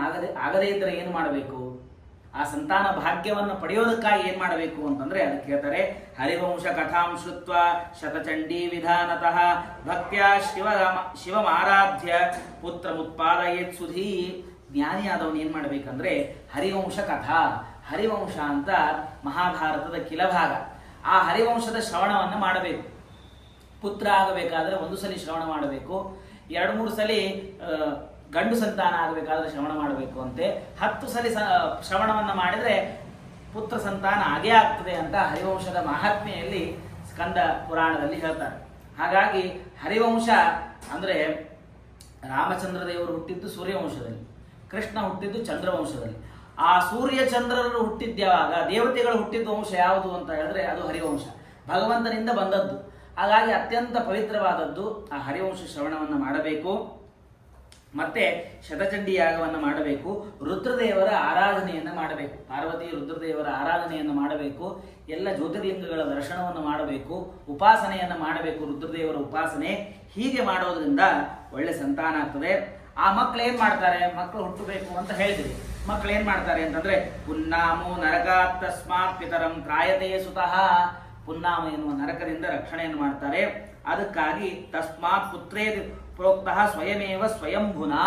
ಆಗದೇ ಇದ್ರೆ ಏನು ಮಾಡಬೇಕು? ಆ ಸಂತಾನ ಭಾಗ್ಯವನ್ನು ಪಡೆಯೋದಕ್ಕಾಗಿ ಏನ್ ಮಾಡಬೇಕು ಅಂತಂದ್ರೆ ಅದಕ್ಕೆ ಹೇಳ್ತಾರೆ, ಹರಿವಂಶ ಕಥಾಂ ಶ್ರುತ್ವ ಶತಚಂಡೀ ವಿಧಾನತಃ ಭಕ್ತ್ಯ ಶಿವಮಾರಾಧ್ಯ ಪುತ್ರ ಮುತ್ಪಾದಯೇತ್ ಸುಧೀ. ಜ್ಞಾನಿಯಾದವನು ಏನ್ ಮಾಡ್ಬೇಕಂದ್ರೆ ಹರಿವಂಶ ಕಥಾ, ಹರಿವಂಶ ಅಂತ ಮಹಾಭಾರತದ ಕಿಲಭಾಗ, ಆ ಹರಿವಂಶದ ಶ್ರವಣವನ್ನು ಮಾಡಬೇಕು. ಪುತ್ರ ಆಗಬೇಕಾದ್ರೆ ಒಂದು ಸಲ ಶ್ರವಣ ಮಾಡಬೇಕು, 2-3 ಸಲ ಗಂಡು ಸಂತಾನ ಆಗಬೇಕಾದ್ರೆ ಶ್ರವಣ ಮಾಡಬೇಕು ಅಂತೆ, 10 ಸಲ ಶ್ರವಣವನ್ನು ಮಾಡಿದ್ರೆ ಪುತ್ರ ಸಂತಾನ ಆಗೇ ಆಗ್ತದೆ ಅಂತ ಹರಿವಂಶದ ಮಹಾತ್ಮೆಯಲ್ಲಿ ಸ್ಕಂದ ಪುರಾಣದಲ್ಲಿ ಹೇಳ್ತಾರೆ. ಹಾಗಾಗಿ ಹರಿವಂಶ ಅಂದ್ರೆ ರಾಮಚಂದ್ರ ದೇವರು ಹುಟ್ಟಿದ್ದು ಸೂರ್ಯವಂಶದಲ್ಲಿ, ಕೃಷ್ಣ ಹುಟ್ಟಿದ್ದು ಚಂದ್ರವಂಶದಲ್ಲಿ. ಆ ಸೂರ್ಯ ಚಂದ್ರರು ಹುಟ್ಟಿದ್ಯಾವಾಗ ದೇವತೆಗಳು ಹುಟ್ಟಿದ ವಂಶ ಯಾವುದು ಅಂತ ಹೇಳಿದ್ರೆ ಅದು ಹರಿವಂಶ, ಭಗವಂತನಿಂದ ಬಂದದ್ದು. ಹಾಗಾಗಿ ಅತ್ಯಂತ ಪವಿತ್ರವಾದದ್ದು ಆ ಹರಿವಂಶ ಶ್ರವಣವನ್ನು ಮಾಡಬೇಕು. ಮತ್ತೆ ಶತಚಂಡಿ ಯಾಗವನ್ನು ಮಾಡಬೇಕು, ರುದ್ರದೇವರ ಆರಾಧನೆಯನ್ನು ಮಾಡಬೇಕು, ಪಾರ್ವತಿ ರುದ್ರದೇವರ ಆರಾಧನೆಯನ್ನು ಮಾಡಬೇಕು, ಎಲ್ಲ ಜ್ಯೋತಿರ್ಲಿಂಗಗಳ ದರ್ಶನವನ್ನು ಮಾಡಬೇಕು, ಉಪಾಸನೆಯನ್ನು ಮಾಡಬೇಕು, ರುದ್ರದೇವರ ಉಪಾಸನೆ. ಹೀಗೆ ಮಾಡೋದ್ರಿಂದ ಒಳ್ಳೆ ಸಂತಾನ ಆಗ್ತದೆ. ಆ ಮಕ್ಕಳು ಏನ್ ಮಾಡ್ತಾರೆ, ಮಕ್ಕಳು ಹುಟ್ಟಬೇಕು ಅಂತ ಹೇಳಿದ್ರಿ, ಮಕ್ಕಳು ಏನ್ ಮಾಡ್ತಾರೆ ಅಂತಂದ್ರೆ ಪುನ್ನಾಮೋ ನರಕಾತ್ ತಸ್ಮಾತ್ ಪಿತರಂ ತ್ರಾಯತೆ ಸುತಃ, ಪುನ್ನಾಮ ಎನ್ನುವ ನರಕದಿಂದ ರಕ್ಷಣೆಯನ್ನು ಮಾಡ್ತಾರೆ. ಅದಕ್ಕಾಗಿ ತಸ್ಮಾತ್ ಪುತ್ರೇ ಪ್ರೋಕ್ತಃ ಸ್ವಯಮೇವ ಸ್ವಯಂಭುನಾ,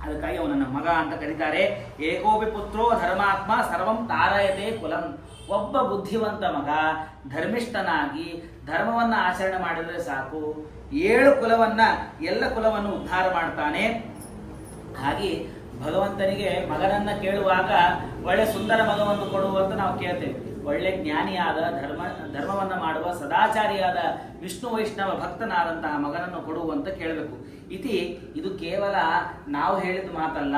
ಅದಕ್ಕಾಗಿ ಅವನನ್ನ ಮಗ ಅಂತ ಕರೀತಾರೆ. ಏಕೋಪಿ ಪುತ್ರೋ ಧರ್ಮಾತ್ಮ ಸರ್ವಂ ತಾರಯತೆ ಕುಲಂ, ಒಬ್ಬ ಬುದ್ಧಿವಂತ ಮಗ ಧರ್ಮಿಷ್ಠನಾಗಿ ಧರ್ಮವನ್ನ ಆಚರಣೆ ಮಾಡಿದ್ರೆ ಸಾಕು, 7 ಕುಲವನ್ನ ಎಲ್ಲ ಕುಲವನ್ನು ಉದ್ಧಾರ ಮಾಡ್ತಾನೆ. ಹಾಗೆ ಭಗವಂತನಿಗೆ ಮಗನನ್ನ ಕೇಳುವಾಗ ಒಳ್ಳೆ ಸುಂದರ ಮಗವನ್ನು ಕೊಡುವಂತ ನಾವು ಕೇಳ್ತೇವೆ. ಒಳ್ಳೆ ಜ್ಞಾನಿಯಾದ ಧರ್ಮವನ್ನ ಮಾಡುವ ಸದಾಚಾರಿಯಾದ ವಿಷ್ಣು ವೈಷ್ಣವ ಭಕ್ತನಾದಂತಹ ಮಗನನ್ನು ಕೊಡುವಂತ ಕೇಳಬೇಕು. ಇದು ಕೇವಲ ನಾವು ಹೇಳಿದ ಮಾತಲ್ಲ,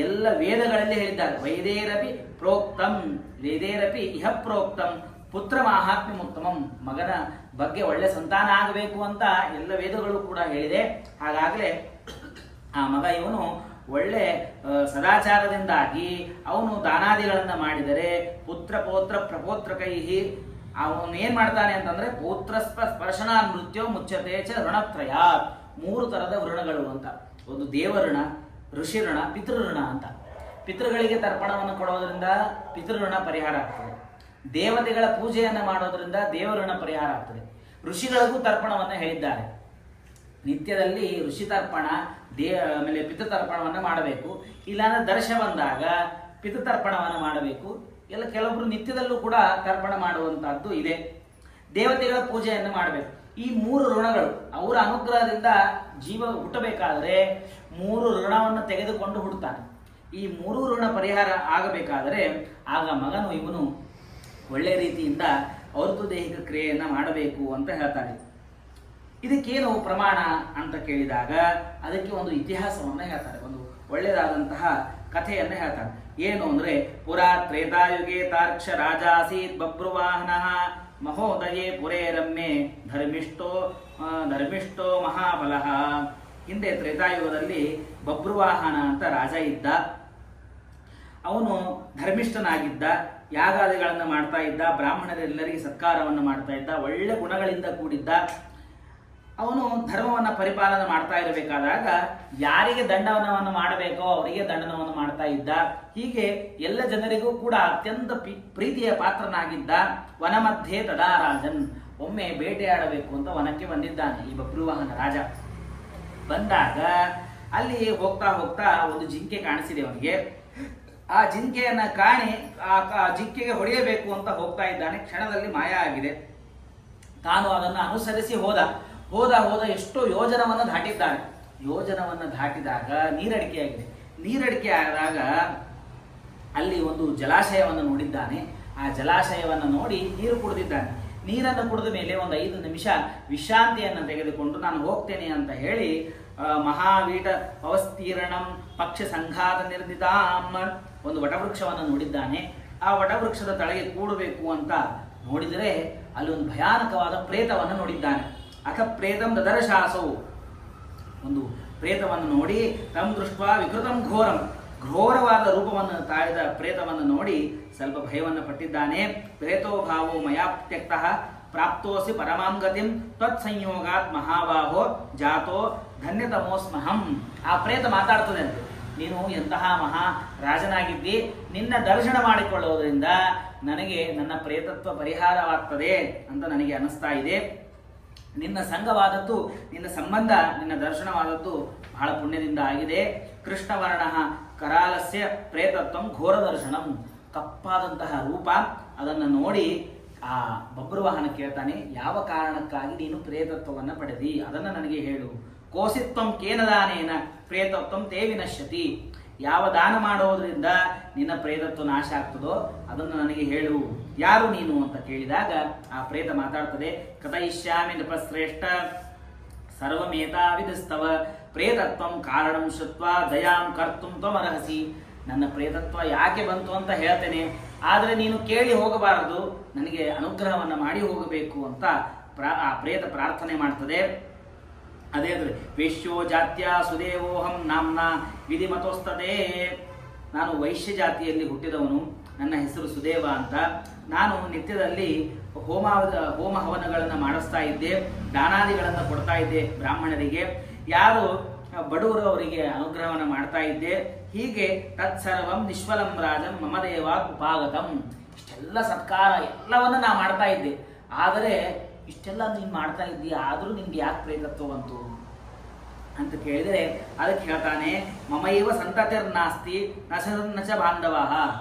ಎಲ್ಲ ವೇದಗಳಲ್ಲಿ ಹೇಳಿದ್ದಾರೆ. ವೈದೇರಪಿ ಪ್ರೋಕ್ತಂ ವೇದೇರಪಿ ಇಹ ಪ್ರೋಕ್ತಂ ಪುತ್ರ ಮಾಹಾತ್ಮ್ಯ ಉತ್ತಮಂ, ಮಗನ ಬಗ್ಗೆ ಒಳ್ಳೆ ಸಂತಾನ ಆಗಬೇಕು ಅಂತ ಎಲ್ಲ ವೇದಗಳು ಕೂಡ ಹೇಳಿದೆ. ಹಾಗಾಗಲೇ ಆ ಮಗ ಇವನು ಒಳ್ಳೆ ಸದಾಚಾರದಿಂದಾಗಿ ಅವನು ದಾನಾದಿಗಳನ್ನ ಮಾಡಿದರೆ ಪುತ್ರ ಪೌತ್ರ ಪ್ರಪೋತ್ರ ಕೈಹಿ, ಅವನು ಏನ್ ಮಾಡ್ತಾನೆ ಅಂತಂದ್ರೆ ಪೌತ್ರ ಸ್ಪರ್ಶನ ನೃತ್ಯೋ ಮುಚ್ಚತೆ ಚ ಋಣತ್ರಯ, 3 ತರದ ಋಣಗಳು ಅಂತ. ಒಂದು ದೇವಋಣ, ಋಷಿ ಋಣ, ಪಿತೃಋಣ ಅಂತ. ಪಿತೃಗಳಿಗೆ ತರ್ಪಣವನ್ನು ಕೊಡೋದ್ರಿಂದ ಪಿತೃಋಣ ಪರಿಹಾರ ಆಗ್ತದೆ, ದೇವತೆಗಳ ಪೂಜೆಯನ್ನು ಮಾಡೋದ್ರಿಂದ ದೇವಋಣ ಪರಿಹಾರ ಆಗ್ತದೆ. ಋಷಿಗಳಿಗೂ ತರ್ಪಣವನ್ನು ಹೇಳಿದ್ದಾರೆ. ನಿತ್ಯದಲ್ಲಿ ಋಷಿ ತರ್ಪಣ ಆಮೇಲೆ ಪಿತೃತರ್ಪಣವನ್ನು ಮಾಡಬೇಕು, ಇಲ್ಲಾಂದ್ರೆ ದರ್ಶ ಬಂದಾಗ ಪಿತೃತರ್ಪಣವನ್ನು ಮಾಡಬೇಕು. ಎಲ್ಲ ಕೆಲವೊಬ್ರು ನಿತ್ಯದಲ್ಲೂ ಕೂಡ ತರ್ಪಣ ಮಾಡುವಂತಹದ್ದು ಇದೆ. ದೇವತೆಗಳ ಪೂಜೆಯನ್ನು ಮಾಡಬೇಕು. ಈ 3 ಋಣಗಳು ಅವರ ಅನುಗ್ರಹದಿಂದ ಜೀವ ಹುಟ್ಟಬೇಕಾದ್ರೆ 3 ಋಣವನ್ನು ತೆಗೆದುಕೊಂಡು ಹುಟ್ಟುತ್ತಾನೆ. ಈ 3 ಋಣ ಪರಿಹಾರ ಆಗಬೇಕಾದರೆ ಆಗ ಮಗನು ಇವನು ಒಳ್ಳೆ ರೀತಿಯಿಂದ ಔರ್ತು ದೈಹಿಕ ಕ್ರಿಯೆಯನ್ನು ಮಾಡಬೇಕು ಅಂತ ಹೇಳ್ತಾನೆ. ಇದಕ್ಕೇನು ಪ್ರಮಾಣ ಅಂತ ಕೇಳಿದಾಗ ಅದಕ್ಕೆ ಒಂದು ಇತಿಹಾಸವನ್ನು ಹೇಳ್ತಾರೆ, ಒಂದು ಒಳ್ಳೆಯದಾದಂತಹ ಕಥೆಯನ್ನು ಹೇಳ್ತಾರೆ. ಏನು ಅಂದ್ರೆ ಪುರಾ ತ್ರೇತಾಯುಗೆ ತಾರ್ಕ್ಷ ರಾಜಾಸೀತ್ ಬಭ್ರುವಾಹನ ಮಹೋದಯೇ ಪುರೇ ರಮ್ಯೆ ಧರ್ಮಿಷ್ಠೋ ಮಹಾಬಲಃ. ಹಿಂದೆ ತ್ರೇತಾಯುಗದಲ್ಲಿ ಬಭ್ರುವಾಹನ ಅಂತ ರಾಜ ಇದ್ದ. ಅವನು ಧರ್ಮಿಷ್ಠನಾಗಿದ್ದ, ಯಾಗಾದಿಗಳನ್ನು ಮಾಡ್ತಾ ಇದ್ದ, ಬ್ರಾಹ್ಮಣರೆಲ್ಲರಿಗೆ ಸತ್ಕಾರವನ್ನು ಮಾಡ್ತಾ ಇದ್ದ, ಒಳ್ಳೆ ಗುಣಗಳಿಂದ ಕೂಡಿದ್ದ. ಅವನು ಧರ್ಮವನ್ನು ಪರಿಪಾಲನೆ ಮಾಡ್ತಾ ಇರಬೇಕಾದಾಗ ಯಾರಿಗೆ ದಂಡನವನ್ನು ಮಾಡಬೇಕೋ ಅವರಿಗೆ ದಂಡನವನ್ನು ಮಾಡ್ತಾ ಇದ್ದ. ಹೀಗೆ ಎಲ್ಲ ಜನರಿಗೂ ಕೂಡ ಅತ್ಯಂತ ಪ್ರೀತಿಯ ಪಾತ್ರನಾಗಿದ್ದ. ವನ ಮಧ್ಯೆ ತದಾ ರಾಜನ್, ಒಮ್ಮೆ ಬೇಟೆಯಾಡಬೇಕು ಅಂತ ವನಕ್ಕೆ ಬಂದಿದ್ದಾನೆ ಈ ಬಭ್ರುವಾಹನ ರಾಜ. ಬಂದಾಗ ಅಲ್ಲಿ ಹೋಗ್ತಾ ಹೋಗ್ತಾ ಒಂದು ಜಿಂಕೆ ಕಾಣಿಸಿದೆ ಅವನಿಗೆ. ಆ ಜಿಂಕೆಯನ್ನ ಕಾಣಿ ಆ ಜಿಂಕೆಗೆ ಹೊಡೆಯಬೇಕು ಅಂತ ಹೋಗ್ತಾ ಇದ್ದಾನೆ. ಕ್ಷಣದಲ್ಲಿ ಮಾಯ ಆಗಿದೆ. ತಾನು ಅದನ್ನು ಅನುಸರಿಸಿ ಹೋದ ಎಷ್ಟೋ ಯೋಜನವನ್ನು ದಾಟಿದ್ದಾನೆ. ಯೋಜನವನ್ನು ದಾಟಿದಾಗ ನೀರಡಿಕೆಯಾಗಿದೆ. ನೀರಡಿಕೆ ಆದಾಗ ಅಲ್ಲಿ ಒಂದು ಜಲಾಶಯವನ್ನು ನೋಡಿದ್ದಾನೆ. ಆ ಜಲಾಶಯವನ್ನು ನೋಡಿ ನೀರು ಕುಡಿದಿದ್ದಾನೆ. ನೀರನ್ನು ಕುಡಿದ ಮೇಲೆ ಒಂದು 5 ನಿಮಿಷ ವಿಶ್ರಾಂತಿಯನ್ನು ತೆಗೆದುಕೊಂಡು ನಾನು ಹೋಗ್ತೇನೆ ಅಂತ ಹೇಳಿ ಮಹಾವೀಟ ಅವಸ್ತೀರ್ಣಂ ಪಕ್ಷ ಸಂಘಾತ ನಿರ್ದಿತಾಂ ಒಂದು ವಟವೃಕ್ಷವನ್ನು ನೋಡಿದ್ದಾನೆ. ಆ ವಟವೃಕ್ಷದ ತಳಗೆ ಕೂಡಬೇಕು ಅಂತ ನೋಡಿದರೆ ಅಲ್ಲಿ ಒಂದು ಭಯಾನಕವಾದ ಪ್ರೇತವನ್ನು ನೋಡಿದ್ದಾನೆ. ಅಥ ಪ್ರೇತಂ ದದರ್ಶಾಸವು, ಒಂದು ಪ್ರೇತವನ್ನು ನೋಡಿ ತಮ್ ದೃಷ್ಟ ವಿಕೃತಂ ಘೋರವಾದ ರೂಪವನ್ನು ತಾಳಿದ ಪ್ರೇತವನ್ನು ನೋಡಿ ಸ್ವಲ್ಪ ಭಯವನ್ನು ಪಟ್ಟಿದ್ದಾನೆ. ಪ್ರೇತೋ ಭಾವೋ ಮಯಾ ತ್ಯಕ್ತಃ ಪ್ರಾಪ್ತೋಸಿ ಪರಮಾಂ ಗತಿಂ ತ್ವತ್ಸಂಯೋಗಾತ್ ಮಹಾಬಾಹೋ ಜಾತೋ ಧನ್ಯತಮೋಸ್ಮಹಂ. ಆ ಪ್ರೇತ ಮಾತಾಡ್ತದೆ ಅಂತ, ನೀನು ಎಂತಹ ಮಹಾ ರಾಜನಾಗಿದ್ದಿ, ನಿನ್ನ ದರ್ಶನ ಮಾಡಿಕೊಳ್ಳುವುದರಿಂದ ನನಗೆ ನನ್ನ ಪ್ರೇತತ್ವ ಪರಿಹಾರವಾಗ್ತದೆ ಅಂತ ನನಗೆ ಅನಿಸ್ತಾ ಇದೆ. ನಿನ್ನ ಸಂಘವಾದದ್ದು, ನಿನ್ನ ಸಂಬಂಧ, ನಿನ್ನ ದರ್ಶನವಾದದ್ದು ಬಹಳ ಪುಣ್ಯದಿಂದ ಆಗಿದೆ. ಕೃಷ್ಣವರ್ಣ ಕರಾಲಸ್ಯ ಪ್ರೇತತ್ವಂ ಘೋರ ದರ್ಶನಂ, ಕಪ್ಪಾದಂತಹ ರೂಪ. ಅದನ್ನು ನೋಡಿ ಆ ಬಬ್ರುವಾಹನ ಕೇಳ್ತಾನೆ, ಯಾವ ಕಾರಣಕ್ಕಾಗಿ ನೀನು ಪ್ರೇತತ್ವವನ್ನು ಪಡೆದಿ ಅದನ್ನು ನನಗೆ ಹೇಳು. ಕೋಸಿತ್ವಂ ಕೇನದಾನೇನ ಪ್ರೇತತ್ವಂ ತೇ ವಿನಶ್ಯತಿ, ಯಾವ ದಾನ ಮಾಡೋದ್ರಿಂದ ನಿನ್ನ ಪ್ರೇತತ್ವ ನಾಶ ಆಗ್ತದೋ ಅದನ್ನು ನನಗೆ ಹೇಳು, ಯಾರು ನೀನು ಅಂತ ಕೇಳಿದಾಗ ಆ ಪ್ರೇತ ಮಾತಾಡ್ತದೆ. ಕಥಯಿಷ್ಯಾಮಿ ನೃಪಶ್ರೇಷ್ಠ ಸರ್ವಮೇತಾವಿಧಸ್ತವ ಪ್ರೇತತ್ವಂ ಕಾರಣಂ ಶ್ರುತ್ವಾ ದಯಾಂ ಕರ್ತುಂ ತ್ವಮರ್ಹಸಿ. ನನ್ನ ಪ್ರೇತತ್ವ ಯಾಕೆ ಬಂತು ಅಂತ ಹೇಳ್ತೇನೆ, ಆದರೆ ನೀನು ಕೇಳಿ ಹೋಗಬಾರದು, ನನಗೆ ಅನುಗ್ರಹವನ್ನು ಮಾಡಿ ಹೋಗಬೇಕು ಅಂತ ಆ ಪ್ರೇತ ಪ್ರಾರ್ಥನೆ ಮಾಡ್ತದೆ. ಅದೇ ವೈಶ್ಯೋ ಜಾತ್ಯ ಸುದೇವೋಹಂ ನಾಮ್ನ ವಿಧಿಮತೋಸ್ತದೆ. ನಾನು ವೈಶ್ಯ ಜಾತಿಯಲ್ಲಿ ಹುಟ್ಟಿದವನು, ನನ್ನ ಹೆಸರು ಸುದೇವ ಅಂತ. ನಾನು ನಿತ್ಯದಲ್ಲಿ ಹೋಮ ಹವನಗಳನ್ನು ಮಾಡಿಸ್ತಾ ಇದ್ದೆ, ದಾನಾದಿಗಳನ್ನು ಕೊಡ್ತಾ ಇದ್ದೆ ಬ್ರಾಹ್ಮಣರಿಗೆ, ಯಾರು ಬಡವರು ಅವರಿಗೆ ಅನುಗ್ರಹವನ್ನು ಮಾಡ್ತಾ ಇದ್ದೆ. ಹೀಗೆ ತತ್ಸರ್ವಂ ನಿಶ್ವಲಂ ರಾಜಂ ಮಮ ದೇವಾತ್ ಉಪಾಗತಂ. ಇಷ್ಟೆಲ್ಲ ಸತ್ಕಾರ ಎಲ್ಲವನ್ನ ನಾ ಮಾಡ್ತಾ ಇದ್ದೆ, ಆದರೆ ಇಷ್ಟೆಲ್ಲ ನೀನು ಮಾಡ್ತಾ ಇದ್ದೀಯ, ಆದರೂ ನಿನ್ಗೆ ಯಾಕೆ ಪ್ರೇತತ್ವ ಬಂತು ಅಂತ ಕೇಳಿದರೆ ಅದಕ್ಕೆ ಹೇಳ್ತಾನೆ, ಮಮೈವ ಸಂತತಿರ್ನಾಸ್ತಿ ನಚ ಬಾಂಧವಃ.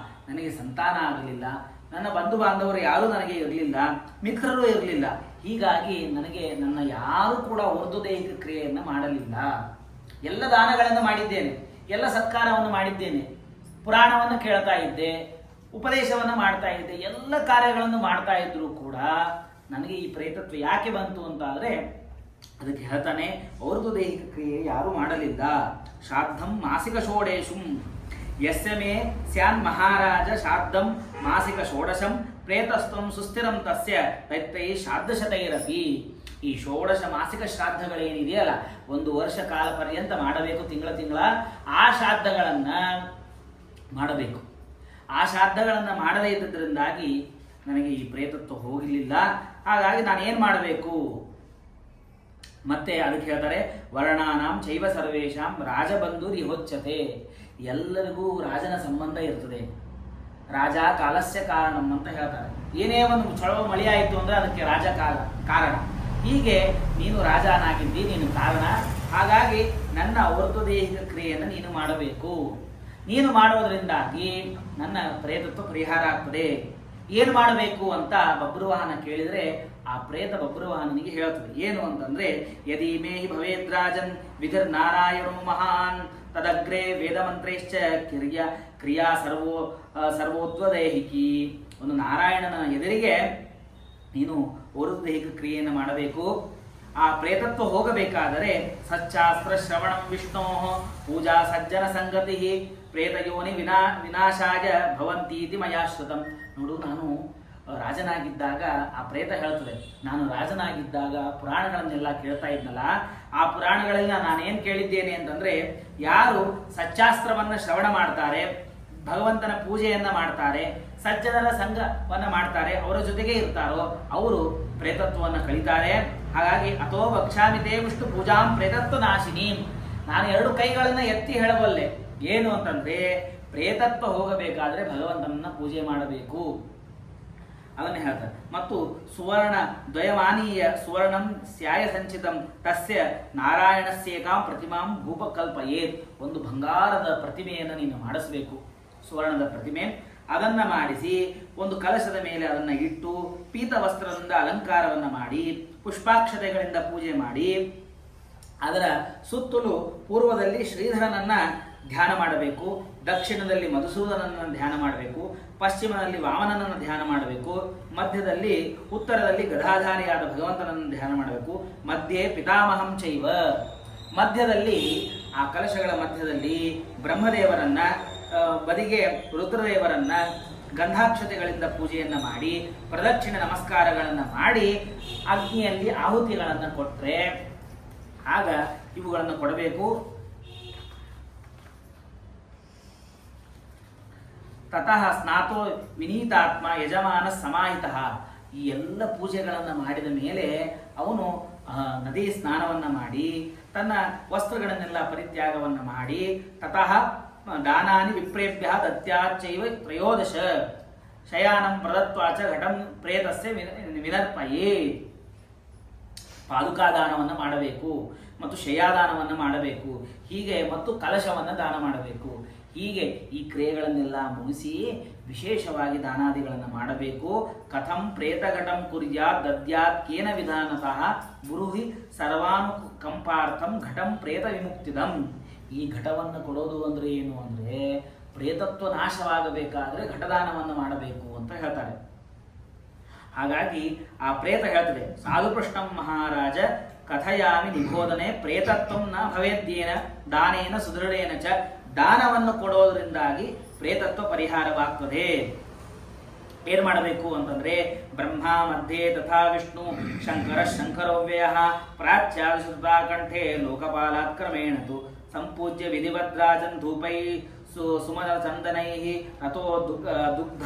ನನಗೆ ಸಂತಾನ ಆಗಲಿಲ್ಲ, ನನ್ನ ಬಂಧು ಬಾಂಧವರು ಯಾರೂ ನನಗೆ ಇರಲಿಲ್ಲ, ಮಿತ್ರರು ಇರಲಿಲ್ಲ. ಹೀಗಾಗಿ ನನಗೆ ನನ್ನ ಯಾರೂ ಕೂಡ ದೈಹಿಕ ಕ್ರಿಯೆಯನ್ನು ಮಾಡಲಿಲ್ಲ. ಎಲ್ಲ ದಾನಗಳನ್ನು ಮಾಡಿದ್ದೇನೆ, ಎಲ್ಲ ಸತ್ಕಾರವನ್ನು ಮಾಡಿದ್ದೇನೆ, ಪುರಾಣವನ್ನು ಕೇಳ್ತಾ ಇದ್ದೆ, ಉಪದೇಶವನ್ನು ಮಾಡ್ತಾ ಇದ್ದೆ, ಎಲ್ಲ ಕಾರ್ಯಗಳನ್ನು ಮಾಡ್ತಾ ಇದ್ರು ಕೂಡ ನನಗೆ ಈ ಪ್ರೇತತ್ವ ಯಾಕೆ ಬಂತು ಅಂತ ಆದರೆ ಅದಕ್ಕೆ ಹೇಳ್ತಾನೆ, ದೈಹಿಕ ಕ್ರಿಯೆ ಯಾರೂ ಮಾಡಲಿಲ್ಲ. ಶ್ರಾದ್ದಂ ಮಾಸಿಕ ಷೋಡೇಶುಂ ಯಸ್ಯ ಮೇ ಸ್ಯಾನ್ ಮಹಾರಾಜ ಶ್ರಾದ್ದಂ ಮಾಸಿಕ ಷೋಡಶಂ ಪ್ರೇತಸ್ತ್ವಂ ಸುಸ್ಥಿರಂ ತಸ್ಯ ತೈತ್ತೈ ಶ್ರಾದ್ದಶತೈರಪಿ. ಈ ಷೋಡಶ ಮಾಸಿಕ ಶ್ರಾದ್ದಗಳೇನಿದೆಯಲ್ಲ, 1 ವರ್ಷ ಕಾಲ ಪರ್ಯಂತ ಮಾಡಬೇಕು, ತಿಂಗಳ ಆ ಶ್ರಾದ್ದಗಳನ್ನು ಮಾಡಬೇಕು. ಆ ಶ್ರಾದ್ದಗಳನ್ನು ಮಾಡದೇ ಇದ್ದದ್ರಿಂದಾಗಿ ನನಗೆ ಈ ಪ್ರೇತತ್ವ ಹೋಗಲಿಲ್ಲ. ಹಾಗಾಗಿ ನಾನು ಏನು ಮಾಡಬೇಕು? ಮತ್ತೆ ಅದಕ್ಕೆ ಹೇಳ್ತಾರೆ, ವರ್ಣಾನಾಂ ಚೈವ ಸರ್ವೇಶಾಂ ರಾಜಬಂಧು ರಿಹೋಚ್ಯತೆ. ಎಲ್ಲರಿಗೂ ರಾಜನ ಸಂಬಂಧ ಇರ್ತದೆ. ರಾಜ ಕಾಲಸ್ಯ ಕಾರಣಂ ಅಂತ ಹೇಳ್ತಾರೆ. ಏನೇ ಒಂದು ಚಳವ ಮಳೆ ಆಯಿತು ಅಂದರೆ ಅದಕ್ಕೆ ರಾಜ ಕಾರಣ. ಹೀಗೆ ನೀನು ರಾಜನಾಗಿದ್ದಿ, ನೀನು ಕಾರಣ. ಹಾಗಾಗಿ ನನ್ನ ದೈಹಿಕ ಕ್ರಿಯೆಯನ್ನು ನೀನು ಮಾಡಬೇಕು. ನೀನು ಮಾಡೋದ್ರಿಂದಾಗಿ ನನ್ನ ಪ್ರೇತತ್ವ ಪರಿಹಾರ ಆಗ್ತದೆ. ಏನು ಮಾಡಬೇಕು ಅಂತ ಬಬ್ರುವಾಹನ ಕೇಳಿದರೆ ಆ ಪ್ರೇತ ಬಬ್ರುವಾಹನನಿಗೆ ಹೇಳ್ತದೆ. ಏನು ಅಂತಂದ್ರೆ, ಯದಿ ಮೇ ಹಿ ಭವೇದ್ರಾಜನ್ ವಿಧಿರ್ ನಾರಾಯಣೋ ಮಹಾನ್ ತದಗ್ರೆ ವೇದಮಂತ್ರೈಶ್ಚ ಕ್ರಿಯಾ ಸರ್ವೋದ್ವದೈಹಿಕಿ. ಒಂದು ನಾರಾಯಣನ ಎದುರಿಗೆ ನೀನು ದೈಹಿಕ ಕ್ರಿಯೆಯನ್ನು ಮಾಡಬೇಕು. ಆ ಪ್ರೇತತ್ವ ಹೋಗಬೇಕಾದರೆ ಸಚ್ಚಾಸ್ತ್ರ ಶ್ರವಣಂ ವಿಷ್ಣೋ ಪೂಜಾ ಸಜ್ಜನ ಸಂಗತಿ ಪ್ರೇತಯೋನಿ ವಿನಾಶಾಯ ಭವಂತೀತಿ ಮಯಾಶ್ರುತಂ. ನೋಡು, ನಾನು ರಾಜನಾಗಿದ್ದಾಗ ಆ ಪ್ರೇತ ಹೇಳ್ತದೆ, ನಾನು ರಾಜನಾಗಿದ್ದಾಗ ಪುರಾಣಗಳನ್ನೆಲ್ಲ ಕೇಳ್ತಾ ಇದ್ನಲ್ಲ, ಆ ಪುರಾಣಗಳೆಲ್ಲ ನಾನೇನು ಕೇಳಿದ್ದೇನೆ ಅಂತಂದ್ರೆ, ಯಾರು ಸಚ್ಚಾಸ್ತ್ರವನ್ನು ಶ್ರವಣ ಮಾಡ್ತಾರೆ, ಭಗವಂತನ ಪೂಜೆಯನ್ನ ಮಾಡ್ತಾರೆ, ಸಜ್ಜನರ ಸಂಘವನ್ನ ಮಾಡ್ತಾರೆ, ಅವರ ಜೊತೆಗೆ ಇರ್ತಾರೋ ಅವರು ಪ್ರೇತತ್ವವನ್ನು ಕಳೀತಾರೆ. ಹಾಗಾಗಿ ಅಥೋ ಭಕ್ಷಾಮಿತೇ ವಿಷ್ಣು ಪೂಜಾಂ ಪ್ರೇತತ್ವ ನಾಶಿನಿ. ನಾನು 2 ಕೈಗಳನ್ನು ಎತ್ತಿ ಹೇಳಬಲ್ಲೆ. ಏನು ಅಂತಂದ್ರೆ, ಪ್ರೇತತ್ವ ಹೋಗಬೇಕಾದ್ರೆ ಭಗವಂತನನ್ನ ಪೂಜೆ ಮಾಡಬೇಕು, ಅದನ್ನೇ ಹೇಳ್ತಾರೆ. ಮತ್ತು ಸುವರ್ಣ ದ್ವಯಮಾನೀಯ ಸುವರ್ಣಂ ಸ್ಯಾಯ ಸಂಚಿತಂ ತಸ್ಯ ನಾರಾಯಣಸ್ಯೇಕಾಂ ಪ್ರತಿಮಾಂ ಭೂಪಕಲ್ಪಯೇತ್. ಒಂದು ಬಂಗಾರದ ಪ್ರತಿಮೆಯನ್ನು ನೀನು ಮಾಡಿಸಬೇಕು, ಸುವರ್ಣದ ಪ್ರತಿಮೆ. ಅದನ್ನು ಮಾಡಿಸಿ ಒಂದು ಕಲಶದ ಮೇಲೆ ಅದನ್ನು ಇಟ್ಟು ಪೀತ ವಸ್ತ್ರದಿಂದ ಅಲಂಕಾರವನ್ನು ಮಾಡಿ ಪುಷ್ಪಾಕ್ಷತೆಗಳಿಂದ ಪೂಜೆ ಮಾಡಿ ಅದರ ಸುತ್ತಲೂ ಪೂರ್ವದಲ್ಲಿ ಶ್ರೀಧರನನ್ನ ಧ್ಯಾನ ಮಾಡಬೇಕು, ದಕ್ಷಿಣದಲ್ಲಿ ಮಧುಸೂದನನ್ನು ಧ್ಯಾನ ಮಾಡಬೇಕು, ಪಶ್ಚಿಮದಲ್ಲಿ ವಾಮನನನ್ನು ಧ್ಯಾನ ಮಾಡಬೇಕು, ಮಧ್ಯದಲ್ಲಿ ಉತ್ತರದಲ್ಲಿ ಗದಾಧಾರಿಯಾದ ಭಗವಂತನನ್ನು ಧ್ಯಾನ ಮಾಡಬೇಕು, ಮಧ್ಯೆ ಪಿತಾಮಹಂ ಚೈವ, ಮಧ್ಯದಲ್ಲಿ ಆ ಕಲಶಗಳ ಮಧ್ಯದಲ್ಲಿ ಬ್ರಹ್ಮದೇವರನ್ನ, ಬದಿಗೆ ರುದ್ರದೇವರನ್ನ ಗಂಧಾಕ್ಷತೆಗಳಿಂದ ಪೂಜೆಯನ್ನು ಮಾಡಿ ಪ್ರದಕ್ಷಿಣೆ ನಮಸ್ಕಾರಗಳನ್ನು ಮಾಡಿ ಅಗ್ನಿಯಲ್ಲಿ ಆಹುತಿಗಳನ್ನು ಕೊಟ್ಟರೆ ಆಗ ಇವುಗಳನ್ನು ಕೊಡಬೇಕು. ತತಃ ಸ್ನಾತೋ ವಿನೀತಾತ್ಮ ಯಜಮಾನ ಸಮಾಹಿತ. ಈ ಎಲ್ಲ ಪೂಜೆಗಳನ್ನು ಮಾಡಿದ ಮೇಲೆ ಅವನು ನದಿ ಸ್ನಾನವನ್ನು ಮಾಡಿ ತನ್ನ ವಸ್ತ್ರಗಳನ್ನೆಲ್ಲ ಪರಿತ್ಯಾಗವನ್ನು ಮಾಡಿ ತತಃ ದಾನಾನಿ ವಿಪ್ರೇಭ್ಯ ದತ್ಯಾಚೈವ ತ್ರಯೋದಶ ಶಯಾನಂ ಪ್ರದತ್ವಾಚ ಘಟಂ ಪ್ರೇತಸ್ಯ ವಿನರ್ಪಯೇ. ಪಾದುಕಾದಾನವನ್ನು ಮಾಡಬೇಕು ಮತ್ತು ಶಯಾದಾನವನ್ನು ಮಾಡಬೇಕು, ಹೀಗೆ ಮತ್ತು ಕಲಶವನ್ನು ದಾನ ಮಾಡಬೇಕು. ಹೀಗೆ ಈ ಕ್ರಿಯೆಗಳನ್ನೆಲ್ಲ ಮುಗಿಸಿ ವಿಶೇಷವಾಗಿ ದಾನಾದಿಗಳನ್ನು ಮಾಡಬೇಕು. ಕಥಂ ಪ್ರೇತಘಟಂ ಕುರ್ಯಾತ್ ದದ್ಯಾತ್ ಕೇನ ವಿಧಾನತಃ ಗುರುಹಿ ಸರ್ವಾನುಕಂಪಾರ್ಥಂ ಘಟಂ ಪ್ರೇತ ವಿಮುಕ್ತಿದಂ. ಈ ಘಟವನ್ನು ಕೊಡೋದು ಅಂದರೆ ಏನು ಅಂದರೆ ಪ್ರೇತತ್ವ ನಾಶವಾಗಬೇಕಾದರೆ ಘಟದಾನವನ್ನು ಮಾಡಬೇಕು ಅಂತ ಹೇಳ್ತಾರೆ. ಹಾಗಾಗಿ ಆ ಪ್ರೇತ ಹೇಳ್ತದೆ, ಸಾಧುಪೃಷ್ಣಂ ಮಹಾರಾಜ ಕಥಯಾಮಿ ನಿಬೋಧನೆ ಪ್ರೇತತ್ವಂ ನ ಭವೇದ್ಯೇನ ದಾನೇನ ಸುದೃಢೇನ ಚ. ದಾನವನ್ನು ಕೊಡೋದ್ರಿಂದಾಗಿ ಪ್ರೇತತ್ವ ಪರಿಹಾರವಾಗ್ತದೆ. ಏನು ಮಾಡಬೇಕು ಅಂತಂದ್ರೆ ಬ್ರಹ್ಮ ಮಧ್ಯೆ ತಥಾ ವಿಷ್ಣು ಶಂಕರ ಶಂಕರವ್ಯಯ ಪ್ರಾಚ್ಯಾದಿಶುದ್ಧಾಕಂಠೆ ಲೋಕಪಾಲಾತ್ ಕ್ರಮೇಣತು ಸಂಪೂಜ್ಯ ವಿಧಿವದ್ರಾಜನ್ ಧೂಪೈ ಸುಮದ ಚಂದನೈ ಅತೋ ದುಗ್ಧ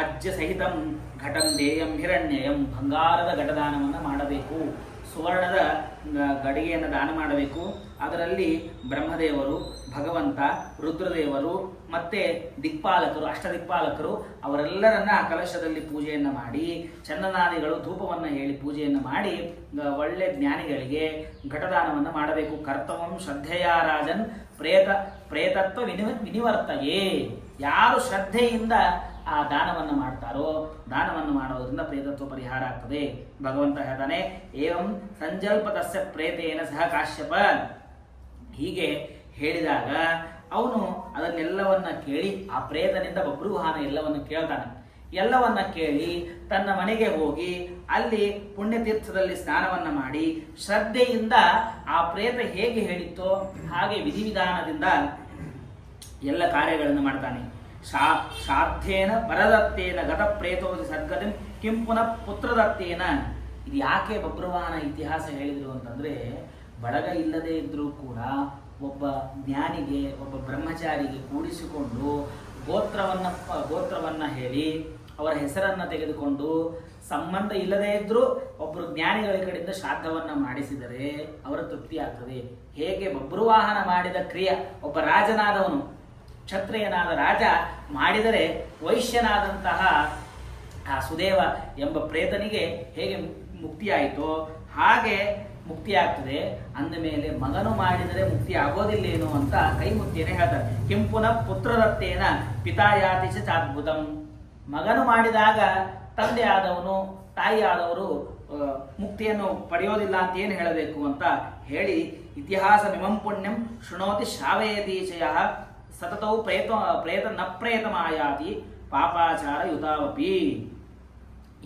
ಅಜ್ಜ ಸಹಿತಂ ಘಟಂ ದೇಯಂ ಹಿರಣ್ಯಯಂ. ಬಂಗಾರದ ಘಟದಾನವನ್ನು ಮಾಡಬೇಕು, ಸುವರ್ಣದ ಗಡಿಗೆಯನ್ನು ದಾನ ಮಾಡಬೇಕು. ಅದರಲ್ಲಿ ಬ್ರಹ್ಮದೇವರು, ಭಗವಂತ, ರುದ್ರದೇವರು ಮತ್ತೆ ದಿಕ್ಪಾಲಕರು, ಅಷ್ಟದಿಕ್ಪಾಲಕರು ಅವರೆಲ್ಲರನ್ನ ಆ ಕಲಶದಲ್ಲಿ ಪೂಜೆಯನ್ನು ಮಾಡಿ ಚಂದನಾದಿಗಳು ಧೂಪವನ್ನು ಹೇಳಿ ಪೂಜೆಯನ್ನು ಮಾಡಿ ಒಳ್ಳೆ ಜ್ಞಾನಿಗಳಿಗೆ ಘಟದಾನವನ್ನು ಮಾಡಬೇಕು. ಕರ್ತವ್ಯಂ ಶ್ರದ್ಧೆಯ ರಾಜನ್ ಪ್ರೇತತ್ವ ವಿನಿವರ್ತಯೇ. ಯಾರು ಶ್ರದ್ಧೆಯಿಂದ ಆ ದಾನವನ್ನು ಮಾಡ್ತಾರೋ ದಾನವನ್ನು ಮಾಡೋದ್ರಿಂದ ಪ್ರೇತತ್ವ ಪರಿಹಾರ ಆಗ್ತದೆ. ಭಗವಂತ ಹೇಳ್ತಾನೆ, ಏವಂ ಸಂಜಲ್ಪತಸ್ಯ ಪ್ರೇತೇನ ಸಹ ಕಾಶ್ಯಪ. ಹೀಗೆ ಹೇಳಿದಾಗ ಅವನು ಅದನ್ನೆಲ್ಲವನ್ನ ಕೇಳಿ ಆ ಪ್ರೇತನಿಂದ ಬಭ್ರುವಾಹನ ಎಲ್ಲವನ್ನು ಕೇಳ್ತಾನೆ. ಎಲ್ಲವನ್ನ ಕೇಳಿ ತನ್ನ ಮನೆಗೆ ಹೋಗಿ ಅಲ್ಲಿ ಪುಣ್ಯತೀರ್ಥದಲ್ಲಿ ಸ್ನಾನವನ್ನ ಮಾಡಿ ಶ್ರದ್ಧೆಯಿಂದ ಆ ಪ್ರೇತ ಹೇಗೆ ಹೇಳಿತ್ತೋ ಹಾಗೆ ವಿಧಿವಿಧಾನದಿಂದ ಎಲ್ಲ ಕಾರ್ಯಗಳನ್ನು ಮಾಡ್ತಾನೆ. ಶ್ರಾದ್ದೇನ ಪರದತ್ತೇನ ಗತ ಪ್ರೇತೋದಿ ಸದ್ಗತಿಂ ಕಿಂ ಪುನಃ ಪುತ್ರದತ್ತೇನ. ಇದು ಯಾಕೆ ಬಭ್ರುವಾಹನ ಇತಿಹಾಸ ಹೇಳಿದ್ರು ಅಂತಂದ್ರೆ, ಬಳಗ ಇಲ್ಲದೆ ಇದ್ರೂ ಕೂಡ ಒಬ್ಬ ಜ್ಞಾನಿಗೆ, ಒಬ್ಬ ಬ್ರಹ್ಮಚಾರಿಗೆ ಕೂಡಿಸಿಕೊಂಡು ಗೋತ್ರವನ್ನ ಹೇಳಿ ಅವರ ಹೆಸರನ್ನ ತೆಗೆದುಕೊಂಡು ಸಂಬಂಧ ಇಲ್ಲದೇ ಇದ್ರೂ ಒಬ್ಬರು ಜ್ಞಾನಿಗಳ ಕಡೆಯಿಂದ ಶ್ರಾದ್ದವನ್ನ ಮಾಡಿಸಿದರೆ ಅವರ ತೃಪ್ತಿ ಆಗ್ತದೆ. ಹೇಗೆ ಬಭ್ರುವಾಹನ ಮಾಡಿದ ಕ್ರಿಯೆ, ಒಬ್ಬ ರಾಜನಾದವನು, ಕ್ಷತ್ರಿಯನಾದ ರಾಜ ಮಾಡಿದರೆ ವೈಶ್ಯನಾದಂತಹ ಆ ಸುದೇವ ಎಂಬ ಪ್ರೇತನಿಗೆ ಹೇಗೆ ಮುಕ್ತಿಯಾಯಿತೋ ಹಾಗೆ ಮುಕ್ತಿ ಆಗ್ತದೆ. ಅಂದ ಮೇಲೆ ಮಗನು ಮಾಡಿದರೆ ಮುಕ್ತಿ ಆಗೋದಿಲ್ಲೇನು ಅಂತ ಕೈ ಮುಕ್ತಿಯನ್ನೇ ಹೇಳ್ತಾರೆ. ಕೆಂಪುನ ಪುತ್ರದತ್ತೇನ ಪಿತಾಯಾತಿ ಚಾದ್ಭುತಂ. ಮಗನು ಮಾಡಿದಾಗ ತಂದೆ ಆದವನು, ತಾಯಿ ಆದವರು ಮುಕ್ತಿಯನ್ನು ಪಡೆಯೋದಿಲ್ಲ ಅಂತ ಏನು ಹೇಳಬೇಕು ಅಂತ ಹೇಳಿ, ಇತಿಹಾಸ ಮಿಮಂ ಪುಣ್ಯಂ ಶೃಣೋತಿ ಶ್ರಾವಯತೀಶಯ ಸತತೌ ಪ್ರೇತ ನ ಪ್ರೇತಮಾಯಾತಿ ಪಾಪಾಚಾರ ಯುತಾವಪಿ.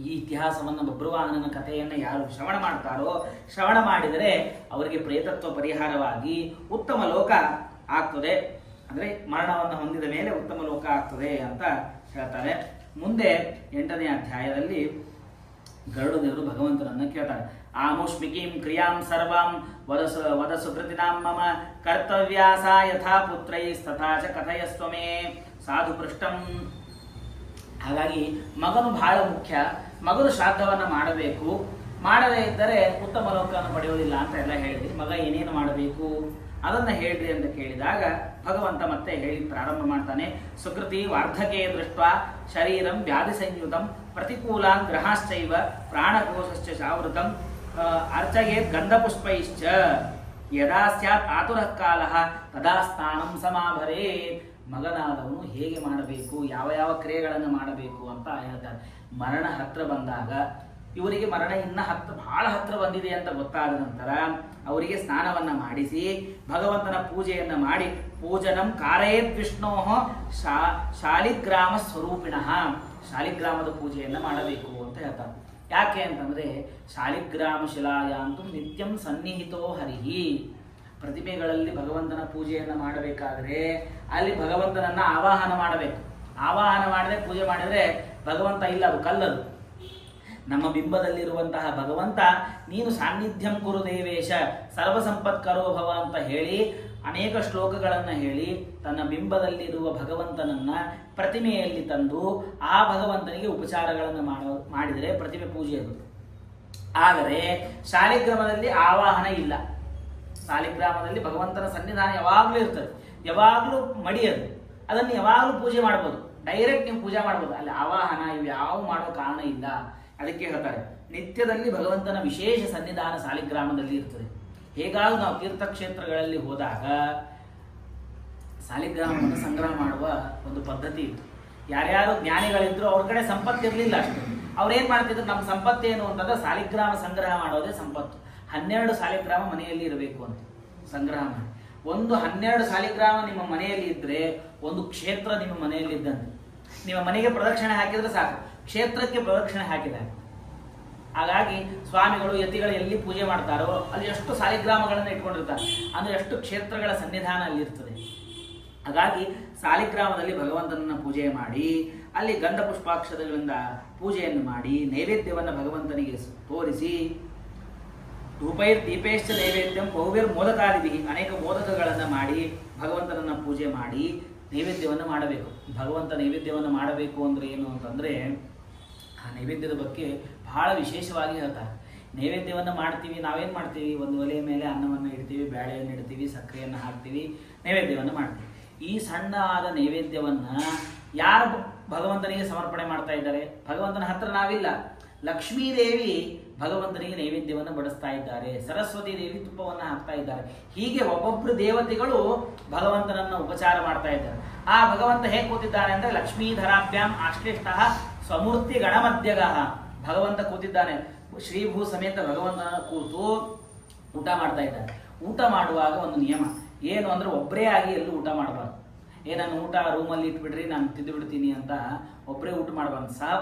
ಈ ಇತಿಹಾಸವನ್ನು ಬಭ್ರುವಾಹನನ ಕಥೆಯನ್ನು ಯಾರು ಶ್ರವಣ ಮಾಡ್ತಾರೋ, ಶ್ರವಣ ಮಾಡಿದರೆ ಅವರಿಗೆ ಪ್ರೇತತ್ವ ಪರಿಹಾರವಾಗಿ ಉತ್ತಮ ಲೋಕ ಆಗ್ತದೆ. ಅಂದರೆ ಮರಣವನ್ನು ಹೊಂದಿದ ಮೇಲೆ ಉತ್ತಮ ಲೋಕ ಆಗ್ತದೆ ಅಂತ ಹೇಳ್ತಾರೆ. ಮುಂದೆ 8ನೇ ಅಧ್ಯಾಯದಲ್ಲಿ ಗರುಡದೇವರು ಭಗವಂತನನ್ನು ಕೇಳ್ತಾರೆ. ಆಮುಷ್ಮಿಕೀಂ ಕ್ರಿಯಾಂ ಸರ್ವಾಂ ವದಸು ಕೃತಿನಾಂ ಮಮ ಕರ್ತವ್ಯಾಸ ಯಥಾ ಪುತ್ರೈಸ್ತಥಾ ಚ ಕಥಯಸ್ತ್ವಮೇ ಸಾಧು ಪೃಷ್ಟಂ. ಹಾಗಾಗಿ ಮಗನು ಬಹಳ ಮುಖ್ಯ. ಮಗನು ಶ್ರಾದ್ದವನ್ನು ಮಾಡಬೇಕು, ಮಾಡದೇ ಇದ್ದರೆ ಉತ್ತಮ ಲೋಕವನ್ನು ಪಡೆಯುವುದಿಲ್ಲ ಅಂತ ಎಲ್ಲ ಹೇಳಿದ್ರಿ. ಮಗ ಏನೇನು ಮಾಡಬೇಕು ಅದನ್ನು ಹೇಳ್ರಿ ಅಂತ ಕೇಳಿದಾಗ ಭಗವಂತ ಮತ್ತೆ ಹೇಳಿ ಪ್ರಾರಂಭ ಮಾಡ್ತಾನೆ. ಸುಕೃತಿ ವಾರ್ಧಕೆ ದೃಷ್ಟ ಶರೀರಂ ವ್ಯಾಧಿ ಸಂಯುತಂ ಪ್ರತಿಕೂಲಾನ್ ಗ್ರಹಾಶ್ಚೈವ ಪ್ರಾಣಕೋಶಶ್ಚ ಚಾವೃತಂ ಅರ್ಚಯೇತ್ ಗಂಧಪುಷ್ಪೈಶ್ಚ ಯದಾ ಸ್ಯಾತ್ ಆತುರಃ ಕಾಲಃ ತದಾ ಸ್ನಾನಂ ಸಮಾಭರೇತ್. ಮಗನಾದವನು ಹೇಗೆ ಮಾಡಬೇಕು, ಯಾವ ಯಾವ ಕ್ರಿಯೆಗಳನ್ನು ಮಾಡಬೇಕು ಅಂತ ಹೇಳ್ತಾರೆ. ಮರಣ ಹತ್ರ ಬಂದಾಗ ಇವರಿಗೆ ಮರಣ ಇನ್ನ ಬಹಳ ಹತ್ರ ಬಂದಿದೆ ಅಂತ ಗೊತ್ತಾದ ನಂತರ ಅವರಿಗೆ ಸ್ನಾನವನ್ನ ಮಾಡಿಸಿ ಭಗವಂತನ ಪೂಜೆಯನ್ನ ಮಾಡಿ ಪೂಜನಂ ಕಾರಯೇತ್ ವಿಷ್ಣೋ ಶಾಲಿಗ್ರಾಮ ಸ್ವರೂಪಿಣಃ, ಶಾಲಿಗ್ರಾಮದ ಪೂಜೆಯನ್ನ ಮಾಡಬೇಕು ಅಂತ ಹೇಳ್ತಾರೆ. ಯಾಕೆ ಅಂತಂದ್ರೆ ಶಾಲಿಗ್ರಾಮ ಶಿಲಾಯಾಂತು ನಿತ್ಯಂ ಸನ್ನಿಹಿತೋ ಹರಿಹಿ, ಪ್ರತಿಮೆಗಳಲ್ಲಿ ಭಗವಂತನ ಪೂಜೆಯನ್ನು ಮಾಡಬೇಕಾದ್ರೆ ಅಲ್ಲಿ ಭಗವಂತನನ್ನ ಆವಾಹನ ಮಾಡಬೇಕು. ಆವಾಹನ ಮಾಡದೆ ಪೂಜೆ ಮಾಡಿದ್ರೆ ಭಗವಂತ ಇಲ್ಲ, ಅದು ಕಲ್ಲದು. ನಮ್ಮ ಬಿಂಬದಲ್ಲಿರುವಂತಹ ಭಗವಂತ ನೀನು ಸಾನ್ನಿಧ್ಯಂ ಕುರು ದೇವೇಶ ಸರ್ವಸಂಪತ್ಕರೋ ಭವ ಅಂತ ಹೇಳಿ ಅನೇಕ ಶ್ಲೋಕಗಳನ್ನು ಹೇಳಿ ತನ್ನ ಬಿಂಬದಲ್ಲಿರುವ ಭಗವಂತನನ್ನ ಪ್ರತಿಮೆಯಲ್ಲಿ ತಂದು ಆ ಭಗವಂತನಿಗೆ ಉಪಚಾರಗಳನ್ನು ಮಾಡಿದರೆ ಪ್ರತಿಮೆ ಪೂಜೆ ಅದು. ಆದರೆ ಶಾಲಿಗ್ರಾಮದಲ್ಲಿ ಆವಾಹನ ಇಲ್ಲ. ಶಾಲಿಗ್ರಾಮದಲ್ಲಿ ಭಗವಂತನ ಸನ್ನಿಧಾನ ಯಾವಾಗಲೂ ಇರ್ತದೆ, ಯಾವಾಗಲೂ ಮಡಿಯದು, ಅದನ್ನು ಯಾವಾಗಲೂ ಪೂಜೆ ಮಾಡ್ಬೋದು, ಡೈರೆಕ್ಟ್ ನೀವು ಪೂಜೆ ಮಾಡ್ಬೋದು. ಅಲ್ಲಿ ಆವಾಹನ ಇವು ಯಾವ ಮಾಡೋ ಕಾರಣ ಇಲ್ಲ. ಅದಕ್ಕೆ ಹೇಳ್ತಾರೆ ನಿತ್ಯದಲ್ಲಿ ಭಗವಂತನ ವಿಶೇಷ ಸನ್ನಿಧಾನ ಶಾಲಿಗ್ರಾಮದಲ್ಲಿ ಇರ್ತದೆ. ಹೇಗಾದ್ರೂ ನಾವು ತೀರ್ಥಕ್ಷೇತ್ರಗಳಲ್ಲಿ ಹೋದಾಗ ಶಾಲಿಗ್ರಾಮವನ್ನು ಸಂಗ್ರಹ ಮಾಡುವ ಒಂದು ಪದ್ಧತಿ ಇತ್ತು. ಯಾರ್ಯಾರು ಜ್ಞಾನಿಗಳಿದ್ರು ಅವ್ರ ಕಡೆ ಸಂಪತ್ತಿರಲಿಲ್ಲ ಅಷ್ಟು, ಅವ್ರೇನ್ ಮಾಡ್ತಿದ್ರು, ನಮ್ಮ ಸಂಪತ್ತೇನು ಅಂತಂದ್ರೆ ಶಾಲಿಗ್ರಾಮ ಸಂಗ್ರಹ ಮಾಡೋದೇ ಸಂಪತ್ತು. 12 ಶಾಲಿಗ್ರಾಮ ಮನೆಯಲ್ಲಿ ಇರಬೇಕು ಅಂತ ಸಂಗ್ರಹ ಮಾಡಿ. 12 ಶಾಲಿಗ್ರಾಮ ನಿಮ್ಮ ಮನೆಯಲ್ಲಿ ಇದ್ರೆ ಒಂದು ಕ್ಷೇತ್ರ ನಿಮ್ಮ ಮನೆಯಲ್ಲಿ ಇದ್ದಂತೆ. ನಿಮ್ಮ ಮನೆಗೆ ಪ್ರದಕ್ಷಿಣೆ ಹಾಕಿದ್ರೆ ಸಾಕು, ಕ್ಷೇತ್ರಕ್ಕೆ ಪ್ರದಕ್ಷಿಣೆ ಹಾಕಿದ್ದಾರೆ. ಹಾಗಾಗಿ ಸ್ವಾಮಿಗಳು ಯತಿಗಳು ಎಲ್ಲಿ ಪೂಜೆ ಮಾಡ್ತಾರೋ ಅಲ್ಲಿ ಎಷ್ಟು ಶಾಲಿಗ್ರಾಮಗಳನ್ನು ಇಟ್ಕೊಂಡಿರ್ತಾರೆ, ಅಂದ್ರೆ ಎಷ್ಟು ಕ್ಷೇತ್ರಗಳ ಸನ್ನಿಧಾನ ಅಲ್ಲಿ ಇರ್ತದೆ. ಹಾಗಾಗಿ ಶಾಲಿಗ್ರಾಮದಲ್ಲಿ ಭಗವಂತನನ್ನ ಪೂಜೆ ಮಾಡಿ ಅಲ್ಲಿ ಗಂಧ ಪುಷ್ಪಾಕ್ಷರಗಳಿಂದ ಪೂಜೆಯನ್ನು ಮಾಡಿ ನೈವೇದ್ಯವನ್ನು ಭಗವಂತನಿಗೆ ತೋರಿಸಿ ಧೂಪೈರ್ ದೀಪೇಶ್ಚ ನೈವೇದ್ಯಂ ಬಹುವಿರ್ ಮೋದಕಾದಿಭಿ, ಅನೇಕ ಮೋದಕಗಳನ್ನು ಮಾಡಿ ಭಗವಂತನನ್ನ ಪೂಜೆ ಮಾಡಿ ನೈವೇದ್ಯವನ್ನು ಮಾಡಬೇಕು. ಭಗವಂತ ನೈವೇದ್ಯವನ್ನು ಮಾಡಬೇಕು ಅಂದ್ರೆ ಏನು ಅಂತಂದ್ರೆ ಆ ನೈವೇದ್ಯದ ಬಗ್ಗೆ ಬಹಳ ವಿಶೇಷವಾಗಿ ಹೇಳ್ತಾರೆ. ನೈವೇದ್ಯವನ್ನು ಮಾಡ್ತೀವಿ, ನಾವೇನು ಮಾಡ್ತೀವಿ, ಒಂದು ಒಲೆಯ ಮೇಲೆ ಅನ್ನವನ್ನು ಇಡ್ತೀವಿ, ಬೇಳೆಯನ್ನು ಇಡ್ತೀವಿ, ಸಕ್ಕರೆಯನ್ನು ಹಾಕ್ತೀವಿ, ನೈವೇದ್ಯವನ್ನು ಮಾಡ್ತೀವಿ. ಈ ಸಣ್ಣ ಆದ ನೈವೇದ್ಯವನ್ನು ಯಾರು ಭಗವಂತನಿಗೆ ಸಮರ್ಪಣೆ ಮಾಡ್ತಾ ಇದ್ದಾರೆ? ಭಗವಂತನ ಹತ್ರ ನಾವಿಲ್ಲ. ಲಕ್ಷ್ಮೀದೇವಿ ಭಗವಂತನಿಗೆ ನೈವೇದ್ಯವನ್ನು ಬಡಿಸ್ತಾ ಇದ್ದಾರೆ, ಸರಸ್ವತಿ ದೇವಿ ತುಪ್ಪವನ್ನು ಹಾಕ್ತಾ ಇದ್ದಾರೆ. ಹೀಗೆ ಒಬ್ಬೊಬ್ಬರು ದೇವತೆಗಳು ಭಗವಂತನನ್ನ ಉಪಚಾರ ಮಾಡ್ತಾ ಇದ್ದಾರೆ. ಆ ಭಗವಂತ ಹೇಗೆ ಕೂತಿದ್ದಾನೆ ಅಂದ್ರೆ ಲಕ್ಷ್ಮೀಧರಾಭ್ಯಾಂ ಆಶ್ಲಿಷ್ಟ ಸ್ವಮೂರ್ತಿ ಗಣಮಧ್ಯಗ, ಭಗವಂತ ಕೂತಿದ್ದಾನೆ, ಶ್ರೀಭೂ ಸಮೇತ ಭಗವಂತನ ಕೂತು ಊಟ ಮಾಡ್ತಾ ಇದ್ದಾನೆ. ಊಟ ಮಾಡುವಾಗ ಒಂದು ನಿಯಮ ಏನು ಅಂದ್ರೆ ಒಬ್ಬರೇ ಆಗಿ ಎಲ್ಲೂ ಊಟ ಮಾಡಬಾರ್ದು. ನಾನು ಊಟ ರೂಮಲ್ಲಿ ಇಟ್ಬಿಡ್ರಿ, ನಾನು ತಿಂದು ಬಿಡ್ತೀನಿ ಅಂತ ಒಬ್ಬರೇ ಊಟ ಮಾಡಬಾರ್ದು.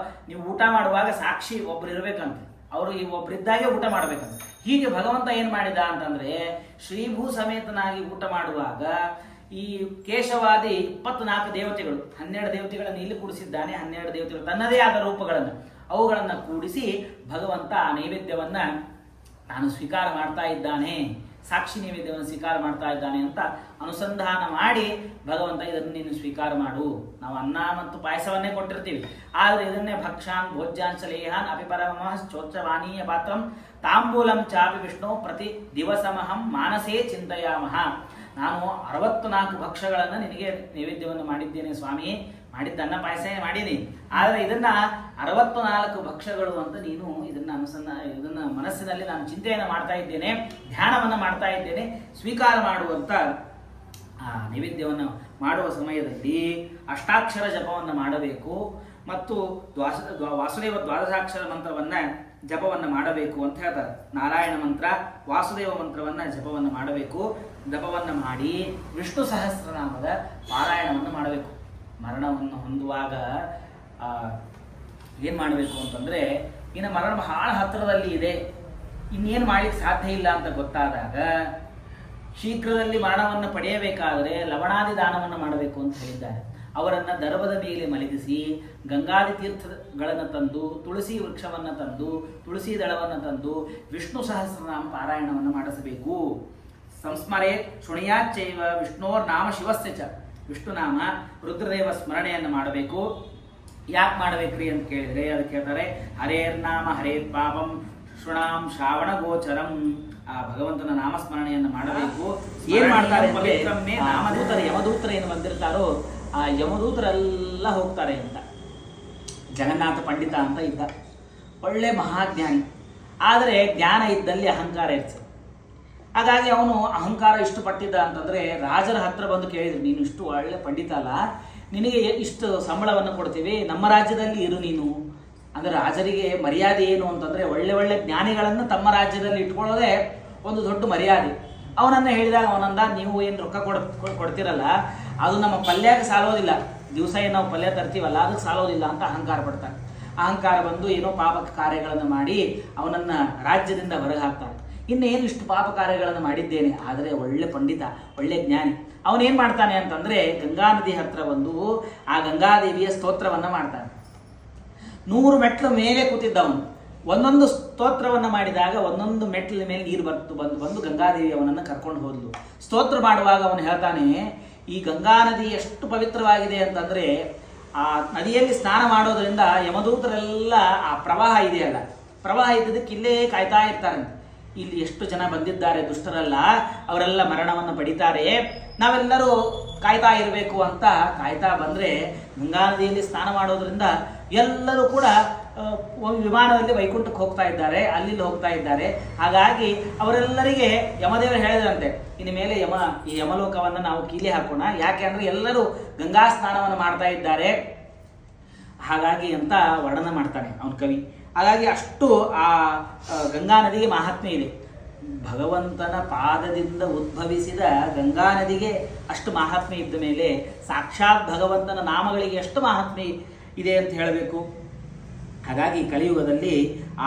ನೀವು ಊಟ ಮಾಡುವಾಗ ಸಾಕ್ಷಿ ಒಬ್ರು ಇರ್ಬೇಕಂತ, ಅವರು ಈ ಒಬ್ಬರಿದ್ದಾಗೆ ಊಟ ಮಾಡ್ಬೇಕಂತ. ಹೀಗೆ ಭಗವಂತ ಏನ್ ಮಾಡಿದ ಅಂತಂದ್ರೆ ಶ್ರೀಭೂ ಸಮೇತನಾಗಿ ಊಟ ಮಾಡುವಾಗ ಈ ಕೇಶವಾದಿ 24 ದೇವತೆಗಳು 12 ದೇವತೆಗಳನ್ನು ಇಲ್ಲಿ ಕೂಡಿಸಿದ್ದಾನೆ. 12 ದೇವತೆಗಳು ತನ್ನದೇ ಆದ ರೂಪಗಳನ್ನು ಅವುಗಳನ್ನು ಕೂಡಿಸಿ ಭಗವಂತ ಆ ನೈವೇದ್ಯವನ್ನ ನಾನು ಸ್ವೀಕಾರ ಮಾಡ್ತಾ ಇದ್ದಾನೆ, ಸಾಕ್ಷಿ ನೈವೇದ್ಯವನ್ನು ಸ್ವೀಕಾರ ಮಾಡ್ತಾ ಇದ್ದಾನೆ ಅಂತ ಅನುಸಂಧಾನ ಮಾಡಿ ಭಗವಂತ ಇದನ್ನು ನೀನು ಸ್ವೀಕಾರ ಮಾಡು. ನಾವು ಅನ್ನ ಮತ್ತು ಪಾಯಸವನ್ನೇ ಕೊಟ್ಟಿರ್ತೀವಿ, ಆದರೆ ಇದನ್ನೇ ಭಕ್ಷಾನ್ ಭೋಜ್ಯಾನ್ ಚಲೇಹಾನ್ ಅಪಿಪರಮಃ ಚೋಚ್ಚವಾನೀಯ ಪಾತ್ರಂ ತಾಂಬೂಲಂ ಚಾಪಿ ವಿಷ್ಣು ಪ್ರತಿ ದಿವಸಮಹಂ ಮಾನಸೇ ಚಿಂತೆಯಾಮಹ. ನಾನು 64 ಭಕ್ಷಗಳನ್ನು ನಿನಗೆ ನೈವೇದ್ಯವನ್ನು ಮಾಡಿದ್ದೇನೆ ಸ್ವಾಮಿ, ಮಾಡಿದ್ದನ್ನ ಪಾಯಸ ಮಾಡೀನಿ, ಆದರೆ ಇದನ್ನ 64 ಭಕ್ಷಗಳು ಅಂತ ನೀನು ಇದನ್ನ ಮನಸ್ಸಿನಲ್ಲಿ ನಾನು ಚಿಂತೆಯನ್ನು ಮಾಡ್ತಾ ಇದ್ದೇನೆ, ಧ್ಯಾನವನ್ನು ಮಾಡ್ತಾ ಇದ್ದೇನೆ, ಸ್ವೀಕಾರ ಮಾಡುವಂತ ಆ ನೈವೇದ್ಯವನ್ನು ಮಾಡುವ ಸಮಯದಲ್ಲಿ ಅಷ್ಟಾಕ್ಷರ ಜಪವನ್ನು ಮಾಡಬೇಕು ಮತ್ತು ವಾಸುದೇವ ದ್ವಾದಶಾಕ್ಷರ ಮಂತ್ರವನ್ನ ಜಪವನ್ನು ಮಾಡಬೇಕು ಅಂತ ಹೇಳ್ತಾರೆ. ನಾರಾಯಣ ಮಂತ್ರ, ವಾಸುದೇವ ಮಂತ್ರವನ್ನ ಜಪವನ್ನು ಮಾಡಬೇಕು. ಜಪವನ್ನು ಮಾಡಿ ವಿಷ್ಣು ಸಹಸ್ರನಾಮದ ಪಾರಾಯಣವನ್ನು ಮಾಡಬೇಕು. ಮರಣವನ್ನು ಹೊಂದುವಾಗ ಏನು ಮಾಡಬೇಕು ಅಂತಂದ್ರೆ, ಇನ್ನು ಮರಣ ಬಹಳ ಹತ್ತಿರದಲ್ಲಿ ಇದೆ, ಇನ್ನೇನು ಮಾಡ್ಲಿಕ್ಕೆ ಸಾಧ್ಯ ಇಲ್ಲ ಅಂತ ಗೊತ್ತಾದಾಗ ಶೀಘ್ರದಲ್ಲಿ ಮರಣವನ್ನು ಪಡೆಯಬೇಕಾದರೆ ಲವಣಾದಿ ದಾನವನ್ನು ಮಾಡಬೇಕು ಅಂತ ಹೇಳಿದ್ದಾರೆ. ಅವರನ್ನು ದರ್ಭದ ಮೇಲೆ ಮಲಗಿಸಿ ಗಂಗಾದಿ ತೀರ್ಥಗಳನ್ನು ತಂದು, ತುಳಸಿ ವೃಕ್ಷವನ್ನು ತಂದು, ತುಳಸಿ ದಳವನ್ನು ತಂದು ವಿಷ್ಣು ಸಹಸ್ರನಾಮ ಪಾರಾಯಣವನ್ನು ಮಾಡಿಸಬೇಕು. ಸಂಸ್ಮರೆ ಶೃಣಿಯಾಚ್ಚೈವ ವಿಷ್ಣೋರ್ ನಾಮ ಶಿವಸ್ಯ ಚ, ವಿಷ್ಣುನಾಮ ರುದ್ರದೇವ ಸ್ಮರಣೆಯನ್ನು ಮಾಡಬೇಕು. ಯಾಕೆ ಮಾಡಬೇಕ್ರಿ ಅಂತ ಕೇಳಿದ್ರೆ ಅದಕ್ಕೆ ಹೇಳ್ತಾರೆ, ಹರೇರ್ನಾಮ ಹರೇರ್ ಪಾಪಂ ಶೃಣಾಂ ಶ್ರಾವಣ ಗೋಚರಂ. ಆ ಭಗವಂತನ ನಾಮಸ್ಮರಣೆಯನ್ನು ಮಾಡಬೇಕು. ಏನ್ ಮಾಡ್ತಾರೆ ನಾಮದೂತರು, ಯಮದೂತರು ಏನು ಬಂದಿರ್ತಾರೋ ಆ ಯಮದೂತರೆಲ್ಲ ಹೋಗ್ತಾರೆ ಅಂತ. ಜಗನ್ನಾಥ ಪಂಡಿತ ಅಂತ ಇದ್ದ, ಒಳ್ಳೆ ಮಹಾಜ್ಞಾನಿ, ಆದರೆ ಜ್ಞಾನ ಇದ್ದಲ್ಲಿ ಅಹಂಕಾರ ಇರ್ತದೆ. ಹಾಗಾಗಿ ಅವನು ಅಹಂಕಾರ ಇಷ್ಟು ಪಟ್ಟಿದ್ದ ಅಂತಂದ್ರೆ ರಾಜರ ಹತ್ರ ಬಂದು ಕೇಳಿದ್ರು, ನೀನು ಇಷ್ಟು ಒಳ್ಳೆ ಪಂಡಿತ ಅಲ್ಲ, ನಿನಗೆ ಇಷ್ಟು ಸಂಬಳವನ್ನು ಕೊಡ್ತೀವಿ, ನಮ್ಮ ರಾಜ್ಯದಲ್ಲಿ ಇರು ನೀನು ಅಂದರೆ ರಾಜರಿಗೆ ಮರ್ಯಾದೆ ಏನು ಅಂತಂದರೆ ಒಳ್ಳೆ ಒಳ್ಳೆ ಜ್ಞಾನಿಗಳನ್ನು ತಮ್ಮ ರಾಜ್ಯದಲ್ಲಿ ಇಟ್ಕೊಳ್ಳೋದೇ ಒಂದು ದೊಡ್ಡ ಮರ್ಯಾದೆ. ಅವನನ್ನು ಹೇಳಿದಾಗ ಅವನಂದ, ನೀವು ಏನು ರೊಕ್ಕ ಕೊಡ್ತಿರಲ್ಲ ಅದು ನಮ್ಮ ಪಲ್ಯಕ್ಕೆ ಸಾಲೋದಿಲ್ಲ, ದಿವಸ ಏನು ನಾವು ಪಲ್ಯ ತರ್ತೀವಲ್ಲ ಅದಕ್ಕೆ ಸಾಲೋದಿಲ್ಲ ಅಂತ ಅಹಂಕಾರ ಪಡ್ತಾನೆ. ಅಹಂಕಾರ ಬಂದು ಏನೋ ಪಾಪ ಕಾರ್ಯಗಳನ್ನು ಮಾಡಿ ಅವನನ್ನು ರಾಜ್ಯದಿಂದ ಹೊರಗೆ ಹಾಕ್ತಾನೆ. ಇನ್ನೇನು ಇಷ್ಟು ಪಾಪ ಕಾರ್ಯಗಳನ್ನು ಮಾಡಿದ್ದೇನೆ, ಆದರೆ ಒಳ್ಳೆ ಪಂಡಿತ, ಒಳ್ಳೆ ಜ್ಞಾನಿ. ಅವನೇನು ಮಾಡ್ತಾನೆ ಅಂತಂದರೆ ಗಂಗಾ ನದಿ ಹತ್ರ ಬಂದು ಆ ಗಂಗಾದೇವಿಯ ಸ್ತೋತ್ರವನ್ನು ಮಾಡ್ತಾನೆ. 100 ಮೆಟ್ಲು ಮೇಲೆ ಕೂತಿದ್ದವನು ಒಂದೊಂದು ಸ್ತೋತ್ರವನ್ನು ಮಾಡಿದಾಗ ಒಂದೊಂದು ಮೆಟ್ಲ ಮೇಲೆ ನೀರು ಬಂದು ಗಂಗಾದೇವಿ ಅವನನ್ನು ಕರ್ಕೊಂಡು ಹೋದ್ಲು. ಸ್ತೋತ್ರ ಮಾಡುವಾಗ ಅವನು ಹೇಳ್ತಾನೆ, ಈ ಗಂಗಾ ನದಿ ಎಷ್ಟು ಪವಿತ್ರವಾಗಿದೆ ಅಂತಂದರೆ ಆ ನದಿಯಲ್ಲಿ ಸ್ನಾನ ಮಾಡೋದ್ರಿಂದ ಯಮದೂತರೆಲ್ಲ ಆ ಪ್ರವಾಹ ಇದೆಯಲ್ಲ, ಪ್ರವಾಹ ಇದ್ದದಕ್ಕೆ ಇಲ್ಲೇ ಕಾಯ್ತಾ ಇರ್ತಾರಂತೆ. ಇಲ್ಲಿ ಎಷ್ಟು ಜನ ಬಂದಿದ್ದಾರೆ ದುಷ್ಟರಲ್ಲ, ಅವರೆಲ್ಲ ಮರಣವನ್ನು ಪಡಿತಾರೆ, ನಾವೆಲ್ಲರೂ ಕಾಯ್ತಾ ಇರಬೇಕು ಅಂತ ಕಾಯ್ತಾ ಬಂದರೆ ಗಂಗಾ ನದಿಯಲ್ಲಿ ಸ್ನಾನ ಮಾಡೋದ್ರಿಂದ ಎಲ್ಲರೂ ಕೂಡ ವಿಮಾನದಲ್ಲಿ ವೈಕುಂಠಕ್ಕೆ ಹೋಗ್ತಾ ಇದ್ದಾರೆ, ಅಲ್ಲಿ ಹೋಗ್ತಾ ಇದ್ದಾರೆ. ಹಾಗಾಗಿ ಅವರೆಲ್ಲರಿಗೆ ಯಮದೇವರು ಹೇಳಿದ್ರಂತೆ, ಇನ್ನು ಮೇಲೆ ಈ ಯಮಲೋಕವನ್ನು ನಾವು ಕೀಲಿ ಹಾಕೋಣ, ಯಾಕೆ ಅಂದರೆ ಎಲ್ಲರೂ ಗಂಗಾ ಸ್ನಾನವನ್ನು ಮಾಡ್ತಾ ಇದ್ದಾರೆ ಹಾಗಾಗಿ ಅಂತ ವರ್ಣನೆ ಮಾಡ್ತಾನೆ ಅವನ ಕವಿ. ಹಾಗಾಗಿ ಅಷ್ಟು ಆ ಗಂಗಾ ನದಿಗೆ ಮಹಾತ್ಮೆ ಇದೆ. ಭಗವಂತನ ಪಾದದಿಂದ ಉದ್ಭವಿಸಿದ ಗಂಗಾ ನದಿಗೆ ಅಷ್ಟು ಮಹಾತ್ಮೆ ಇದ್ದ ಮೇಲೆ ಸಾಕ್ಷಾತ್ ಭಗವಂತನ ನಾಮಗಳಿಗೆ ಎಷ್ಟು ಮಹಾತ್ಮೆ ಇದೆ ಅಂತ ಹೇಳಬೇಕು. ಹಾಗಾಗಿ ಕಲಿಯುಗದಲ್ಲಿ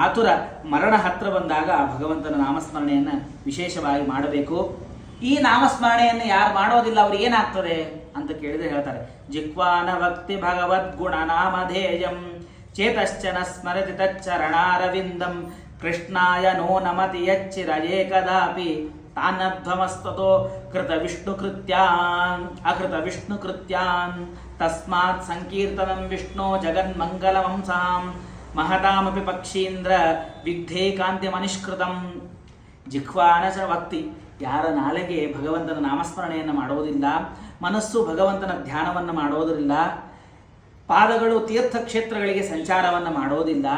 ಆತುರ ಮರಣ ಹತ್ರ ಬಂದಾಗ ಭಗವಂತನ ನಾಮಸ್ಮರಣೆಯನ್ನು ವಿಶೇಷವಾಗಿ ಮಾಡಬೇಕು. ಈ ನಾಮಸ್ಮರಣೆಯನ್ನು ಯಾರು ಮಾಡೋದಿಲ್ಲ ಅವ್ರಿಗೆ ಏನಾಗ್ತದೆ ಅಂತ ಕೇಳಿದ್ರೆ ಹೇಳ್ತಾರೆ, ಜಿಕ್ವಾನ ಭಕ್ತಿ ಭಗವದ್ಗುಣ ನಾಮಧೇಯಂ ಚೇತಶ್ಚನ ಸ್ಮರತಿ ತಚ್ಚರಣಾರವಿಂದಂ ಕೃಷ್ಣಾಯ ನೋ ನಮತಿ ಯಚ್ಚಿರಯೇ ಕದಾಪಿ ತಾನಧ್ವಮಸ್ತತೋ ಕೃತ ವಿಷ್ಣು ಕೃತ್ಯಾನ್ ತಸ್ಮಾತ್ ಸಂಕೀರ್ತನಂ ವಿಷ್ಣು ಜಗನ್ಮಂಗಲವಂಸಾಂ ಮಹತಾಮಪಿ ಪಕ್ಷೀಂದ್ರ ವಿಗ್ಧೇ ಕಾಂತಿ ಮನಿಷ್ಕೃತಂ. ಜಿಹ್ವಾನಸ ಭಕ್ತಿ, ಯಾರ ನಾಲೆಗೆ ಭಗವಂತನ ನಾಮಸ್ಮರಣೆಯನ್ನು ಮಾಡುವುದಿಲ್ಲ, ಮನಸ್ಸು ಭಗವಂತನ ಧ್ಯಾನವನ್ನು ಮಾಡೋದಿಲ್ಲ, ಪಾದಗಳು ತೀರ್ಥಕ್ಷೇತ್ರಗಳಿಗೆ ಸಂಚಾರವನ್ನು ಮಾಡೋದಿಲ್ಲ,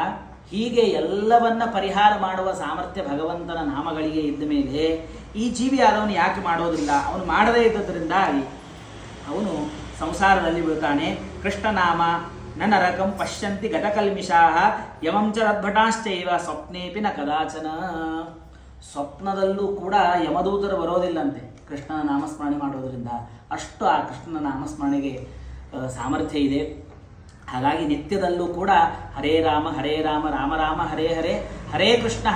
ಹೀಗೆ ಎಲ್ಲವನ್ನ ಪರಿಹಾರ ಮಾಡುವ ಸಾಮರ್ಥ್ಯ ಭಗವಂತನ ನಾಮಗಳಿಗೆ ಇದ್ದ ಮೇಲೆ ಈ ಜೀವಿ ಆದವನು ಯಾಕೆ ಮಾಡೋದಿಲ್ಲ? ಅವನು ಮಾಡದೇ ಇದ್ದದ್ರಿಂದಾಗಿ ಅವನು ಸಂಸಾರದಲ್ಲಿ ಬೀಳ್ತಾನೆ. ಕೃಷ್ಣನಾಮ ನನ್ನ ರಕಂ ಪಶ್ಯಂತಿ ಗತಕಲ್ಮಿಷಾಹ ಯಮಂ ಚ ರದ್ಭಟಾಶ್ಚೈವ ಸ್ವಪ್ನೇಪಿ ನ ಕದಾಚನ. ಸ್ವಪ್ನದಲ್ಲೂ ಕೂಡ ಯಮದೂತರು ಬರೋದಿಲ್ಲಂತೆ ಕೃಷ್ಣನ ನಾಮಸ್ಮರಣೆ ಮಾಡೋದ್ರಿಂದ. ಅಷ್ಟು ಆ ಕೃಷ್ಣನ ನಾಮಸ್ಮರಣೆಗೆ ಸಾಮರ್ಥ್ಯ ಇದೆ. ಹಾಗಾಗಿ ನಿತ್ಯದಲ್ಲೂ ಕೂಡ ಹರೇ ರಾಮ ರಾಮ ರಾಮ ಹರೇ ಹರೇ, ಹರೇ ಕೃಷ್ಣ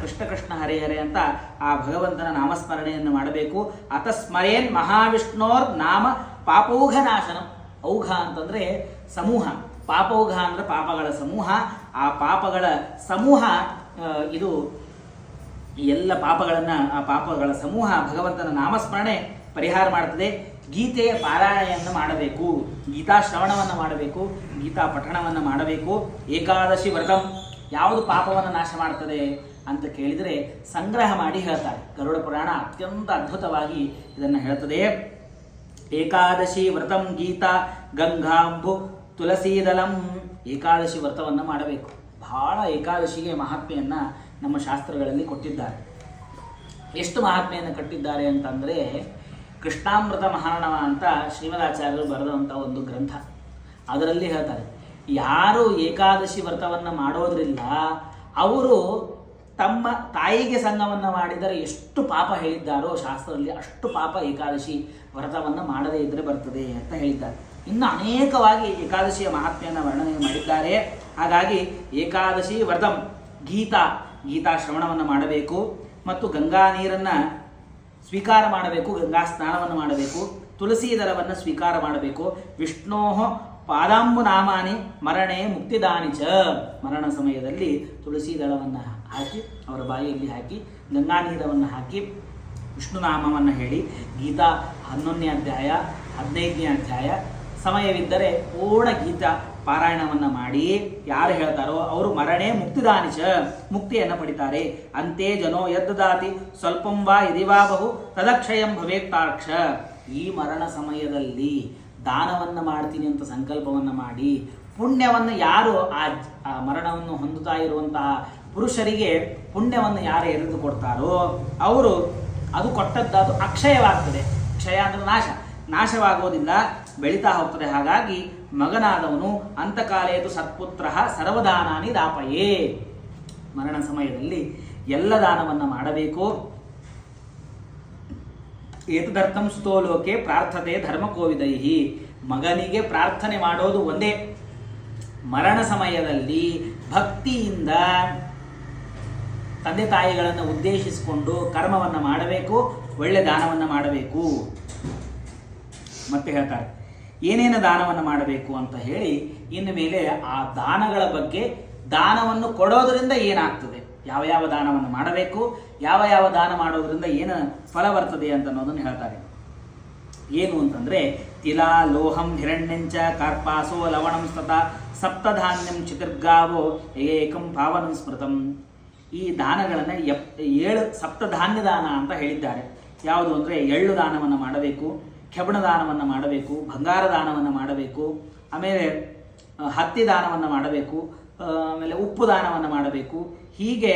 ಕೃಷ್ಣ ಕೃಷ್ಣ ಹರೇ ಹರೇ ಅಂತ ಆ ಭಗವಂತನ ನಾಮಸ್ಮರಣೆಯನ್ನು ಮಾಡಬೇಕು. ಅತ ಸ್ಮರೇನ್ ಮಹಾವಿಷ್ಣೋರ್ ನಾಮ ಪಾಪೌಘ ನಾಶನಂ. ಔಘ ಅಂತಂದರೆ ಸಮೂಹ, ಪಾಪೌಘ ಅಂದರೆ ಪಾಪಗಳ ಸಮೂಹ. ಆ ಪಾಪಗಳ ಸಮೂಹ ಇದು ಎಲ್ಲ ಆ ಪಾಪಗಳ ಸಮೂಹ ಭಗವಂತನ ನಾಮಸ್ಮರಣೆ ಪರಿಹಾರ ಮಾಡ್ತದೆ. ಗೀತೆಯ ಪಾರಾಯಣೆಯನ್ನು ಮಾಡಬೇಕು, ಗೀತಾ ಶ್ರವಣವನ್ನು ಮಾಡಬೇಕು, ಗೀತಾ ಪಠಣವನ್ನು ಮಾಡಬೇಕು. ಏಕಾದಶಿ ವ್ರತಂ ಯಾವುದು ಪಾಪವನ್ನು ನಾಶ ಮಾಡ್ತದೆ ಅಂತ ಕೇಳಿದರೆ ಸಂಗ್ರಹ ಮಾಡಿ ಹೇಳ್ತಾರೆ. ಗರುಡ ಪುರಾಣ ಅತ್ಯಂತ ಅದ್ಭುತವಾಗಿ ಇದನ್ನು ಹೇಳ್ತದೆ. ಏಕಾದಶಿ ವ್ರತಂ ಗೀತಾ ಗಂಗಾಂಬು ತುಳಸೀದಲಂ. ಏಕಾದಶಿ ವ್ರತವನ್ನು ಮಾಡಬೇಕು. ಬಹಳ ಏಕಾದಶಿಗೆ ಮಹಾತ್ಮೆಯನ್ನು ನಮ್ಮ ಶಾಸ್ತ್ರಗಳಲ್ಲಿ ಕೊಟ್ಟಿದ್ದಾರೆ. ಎಷ್ಟು ಮಹಾತ್ಮೆಯನ್ನು ಕಟ್ಟಿದ್ದಾರೆ ಅಂತಂದರೆ, ಕೃಷ್ಣಾಮೃತ ಮಹಾರ್ಣವ ಅಂತ ಶ್ರೀಮದಾಚಾರ್ಯರು ಬರೆದಂಥ ಒಂದು ಗ್ರಂಥ, ಅದರಲ್ಲಿ ಹೇಳ್ತಾರೆ, ಯಾರು ಏಕಾದಶಿ ವ್ರತವನ್ನು ಮಾಡೋದ್ರಿಂದ ಅವರು ತಮ್ಮ ತಾಯಿಗೆ ಸಂಗವನ್ನು ಮಾಡಿದರೆ ಎಷ್ಟು ಪಾಪ ಹೇಳಿದ್ದಾರೋ ಶಾಸ್ತ್ರದಲ್ಲಿ ಅಷ್ಟು ಪಾಪ ಏಕಾದಶಿ ವ್ರತವನ್ನು ಮಾಡದೇ ಇದ್ದರೆ ಬರ್ತದೆ ಅಂತ ಹೇಳಿದ್ದಾರೆ. ಇನ್ನು ಅನೇಕವಾಗಿ ಏಕಾದಶಿಯ ಮಹಾತ್ಮೆಯನ್ನು ವರ್ಣನೆ ಮಾಡಿದ್ದಾರೆ. ಹಾಗಾಗಿ ಏಕಾದಶಿ ವ್ರತಂ ಗೀತಾ ಶ್ರವಣವನ್ನು ಮಾಡಬೇಕು ಮತ್ತು ಗಂಗಾ ನೀರನ್ನು ಸ್ವೀಕಾರ ಮಾಡಬೇಕು, ಗಂಗಾ ಸ್ನಾನವನ್ನು ಮಾಡಬೇಕು, ತುಳಸಿ ದಳವನ್ನು ಸ್ವೀಕಾರ ಮಾಡಬೇಕು. ವಿಷ್ಣೋ ಪಾದಾಂಬು ನಾಮಾನಿ ಮರಣೆ ಮುಕ್ತಿದಾನಿ ಚ. ಮರಣ ಸಮಯದಲ್ಲಿ ತುಳಸಿ ದಳವನ್ನು ಹಾಕಿ ಅವರ ಬಾಯಿಯಲ್ಲಿ ಹಾಕಿ ಗಂಗಾ ನೀರವನ್ನು ಹಾಕಿ ವಿಷ್ಣು ನಾಮವನ್ನು ಹೇಳಿ ಗೀತಾ 11ನೇ ಅಧ್ಯಾಯ 15ನೇ ಅಧ್ಯಾಯ ಸಮಯವಿದ್ದರೆ ಪೂರ್ಣ ಗೀತಾ ಪಾರಾಯಣವನ್ನು ಮಾಡಿ ಯಾರು ಹೇಳ್ತಾರೋ ಅವರು ಮರಣೆ ಮುಕ್ತಿದಾನಿ ಚ, ಮುಕ್ತಿಯನ್ನು ಪಡಿತಾರೆ. ಅಂತೆ ಜನೋ ಯದ್ದಾತಿ ಸ್ವಲ್ಪಂ ವಾ ಯದಿವಾ ಬಹು ತದಕ್ಷಯಂ ಭವೇತ್ತಾಕ್ಷ. ಈ ಮರಣ ಸಮಯದಲ್ಲಿ ದಾನವನ್ನು ಮಾಡ್ತೀನಿ ಅಂತ ಸಂಕಲ್ಪವನ್ನು ಮಾಡಿ ಪುಣ್ಯವನ್ನು ಯಾರು ಆ ಮರಣವನ್ನು ಹೊಂದುತ್ತಾ ಇರುವಂತಹ ಪುರುಷರಿಗೆ ಪುಣ್ಯವನ್ನು ಯಾರು ಎರೆದು ಕೊಡ್ತಾರೋ ಅವರು ಅದು ಕೊಟ್ಟದ್ದು ಅದು ಅಕ್ಷಯವಾಗ್ತದೆ. ಕ್ಷಯ ಅಂದರೆ ನಾಶ. ನಾಶವಾಗೋದಿಲ್ಲ, ಬೆಳೀತಾ ಹೋಗ್ತದೆ. ಹಾಗಾಗಿ ಮಗನಾದವನು ಅಂತಕಾಲೇತು ಸತ್ಪುತ್ರ ಸರ್ವದಾನಾನಿ ದಾಪಯೇ, ಮರಣ ಸಮಯದಲ್ಲಿ ಎಲ್ಲ ದಾನವನ್ನು ಮಾಡಬೇಕು. ಏತದರ್ಥಂ ಸ್ತೋಲೋಕೆ ಪ್ರಾರ್ಥತೆ ಧರ್ಮಕೋವಿದೈಹಿ, ಮಗನಿಗೆ ಪ್ರಾರ್ಥನೆ ಮಾಡೋದು ಒಂದೇ. ಮರಣ ಸಮಯದಲ್ಲಿ ಭಕ್ತಿಯಿಂದ ತಂದೆ ತಾಯಿಗಳನ್ನು ಉದ್ದೇಶಿಸಿಕೊಂಡು ಕರ್ಮವನ್ನು ಮಾಡಬೇಕು, ಒಳ್ಳೆ ದಾನವನ್ನು ಮಾಡಬೇಕು. ಮತ್ತೆ ಹೇಳ್ತಾರೆ ಏನೇನು ದಾನವನ್ನು ಮಾಡಬೇಕು ಅಂತ ಹೇಳಿ, ಇನ್ನು ಮೇಲೆ ಆ ದಾನಗಳ ಬಗ್ಗೆ, ದಾನವನ್ನು ಕೊಡೋದರಿಂದ ಏನಾಗ್ತದೆ, ಯಾವ ಯಾವ ದಾನವನ್ನು ಮಾಡಬೇಕು, ಯಾವ ಯಾವ ದಾನ ಮಾಡೋದ್ರಿಂದ ಏನು ಫಲ ಬರ್ತದೆ ಅಂತ ಅನ್ನೋದನ್ನು ಹೇಳ್ತಾರೆ. ಏನು ಅಂತಂದರೆ ತಿಲ ಲೋಹಂ ಹಿರಣ್ಯಂಚ ಕಾರ್ಪಾಸೋ ಲವಣಂ ತಥಾ ಸಪ್ತಧಾನ್ಯಂ ಚತುರ್ಗಾವೋ ಏಕಂ ಪಾವನಂ ಸ್ಮೃತಂ. ಈ ದಾನಗಳನ್ನು 7 ಸಪ್ತಧಾನ್ಯ ದಾನ ಅಂತ ಹೇಳಿದ್ದಾರೆ. ಯಾವುದು ಅಂದರೆ ಎಳ್ಳು ದಾನವನ್ನು ಮಾಡಬೇಕು, ಕೆಬಣ ದಾನವನ್ನು ಮಾಡಬೇಕು, ಬಂಗಾರ ದಾನವನ್ನು ಮಾಡಬೇಕು, ಆಮೇಲೆ ಹತ್ತಿ ದಾನವನ್ನು ಮಾಡಬೇಕು, ಆಮೇಲೆ ಉಪ್ಪು ದಾನವನ್ನು ಮಾಡಬೇಕು. ಹೀಗೆ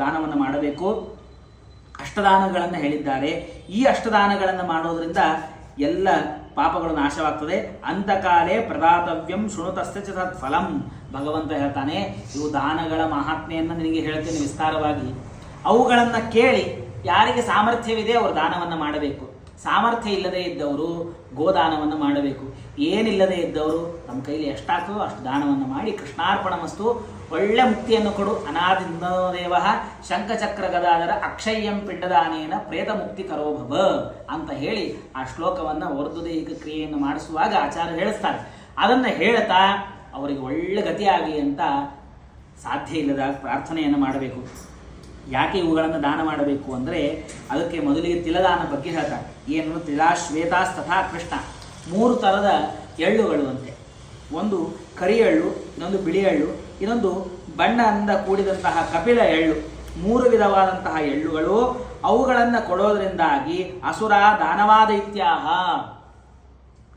ದಾನವನ್ನು ಮಾಡಬೇಕು. ಅಷ್ಟದಾನಗಳನ್ನು ಹೇಳಿದ್ದಾರೆ. ಈ ಅಷ್ಟದಾನಗಳನ್ನು ಮಾಡೋದ್ರಿಂದ ಎಲ್ಲ ಪಾಪಗಳು ನಾಶವಾಗ್ತದೆ. ಅಂತಕಾಲೇ ಪ್ರದಾತವ್ಯಂ ಶೃಣುತಸ್ಯ ಚ ತತ್ಫಲಂ. ಭಗವಂತ ಹೇಳ್ತಾನೆ, ಇವು ದಾನಗಳ ಮಹಾತ್ಮೆಯನ್ನು ನಿನಗೆ ಹೇಳ್ತೇನೆ ವಿಸ್ತಾರವಾಗಿ. ಅವುಗಳನ್ನು ಕೇಳಿ ಯಾರಿಗೆ ಸಾಮರ್ಥ್ಯವಿದೆ ಅವರು ದಾನವನ್ನು ಮಾಡಬೇಕು. ಸಾಮರ್ಥ್ಯ ಇಲ್ಲದೆ ಇದ್ದವರು ಗೋದಾನವನ್ನು ಮಾಡಬೇಕು. ಏನಿಲ್ಲದೆ ಇದ್ದವರು ನಮ್ಮ ಕೈಲಿ ಎಷ್ಟಾಗ್ತದೋ ಅಷ್ಟು ದಾನವನ್ನು ಮಾಡಿ ಕೃಷ್ಣಾರ್ಪಣ ಮಸ್ತು, ಒಳ್ಳೆ ಮುಕ್ತಿಯನ್ನು ಕೊಡು. ಅನಾದಿನೋ ದೇವ ಶಂಖಚಕ್ರ ಗದಾಧರ ಅಕ್ಷಯ್ಯಂ ಪಿಂಡದಾನೇನ ಪ್ರೇತ ಮುಕ್ತಿ ಕರೋಭವ ಅಂತ ಹೇಳಿ ಆ ಶ್ಲೋಕವನ್ನು ವರ್ಧುದೈಹಿಕ ಕ್ರಿಯೆಯನ್ನು ಮಾಡಿಸುವಾಗ ಆಚಾರ್ಯ ಹೇಳಿಸ್ತಾರೆ. ಅದನ್ನು ಹೇಳ್ತಾ ಅವರಿಗೆ ಒಳ್ಳೆ ಗತಿಯಾಗಲಿ ಅಂತ ಸಾಧ್ಯ ಇಲ್ಲದಾಗ ಪ್ರಾರ್ಥನೆಯನ್ನು ಮಾಡಬೇಕು. ಯಾಕೆ ಇವುಗಳನ್ನು ದಾನ ಮಾಡಬೇಕು ಅಂದರೆ ಅದಕ್ಕೆ ಮೊದಲಿಗೆ ತಿಲದಾನ ಬಗ್ಗೆ ಹೇಳ್ತಾರೆ. ಏನು? ತಿಲಾ ಶ್ವೇತಾಸ್ ತಥಾ ಕೃಷ್ಣ. 3 ಥರದ ಎಳ್ಳುಗಳು ಅಂತೆ. ಒಂದು ಕರಿ ಎಳ್ಳು, ಇನ್ನೊಂದು ಬಿಳಿ ಎಳ್ಳು, ಇನ್ನೊಂದು ಬಣ್ಣದಿಂದ ಕೂಡಿದಂತಹ ಕಪಿಲ ಎಳ್ಳು. 3 ವಿಧವಾದಂತಹ ಎಳ್ಳುಗಳು. ಅವುಗಳನ್ನು ಕೊಡೋದರಿಂದಾಗಿ ಅಸುರ ದಾನವಾದೈತ್ಯಾಹ,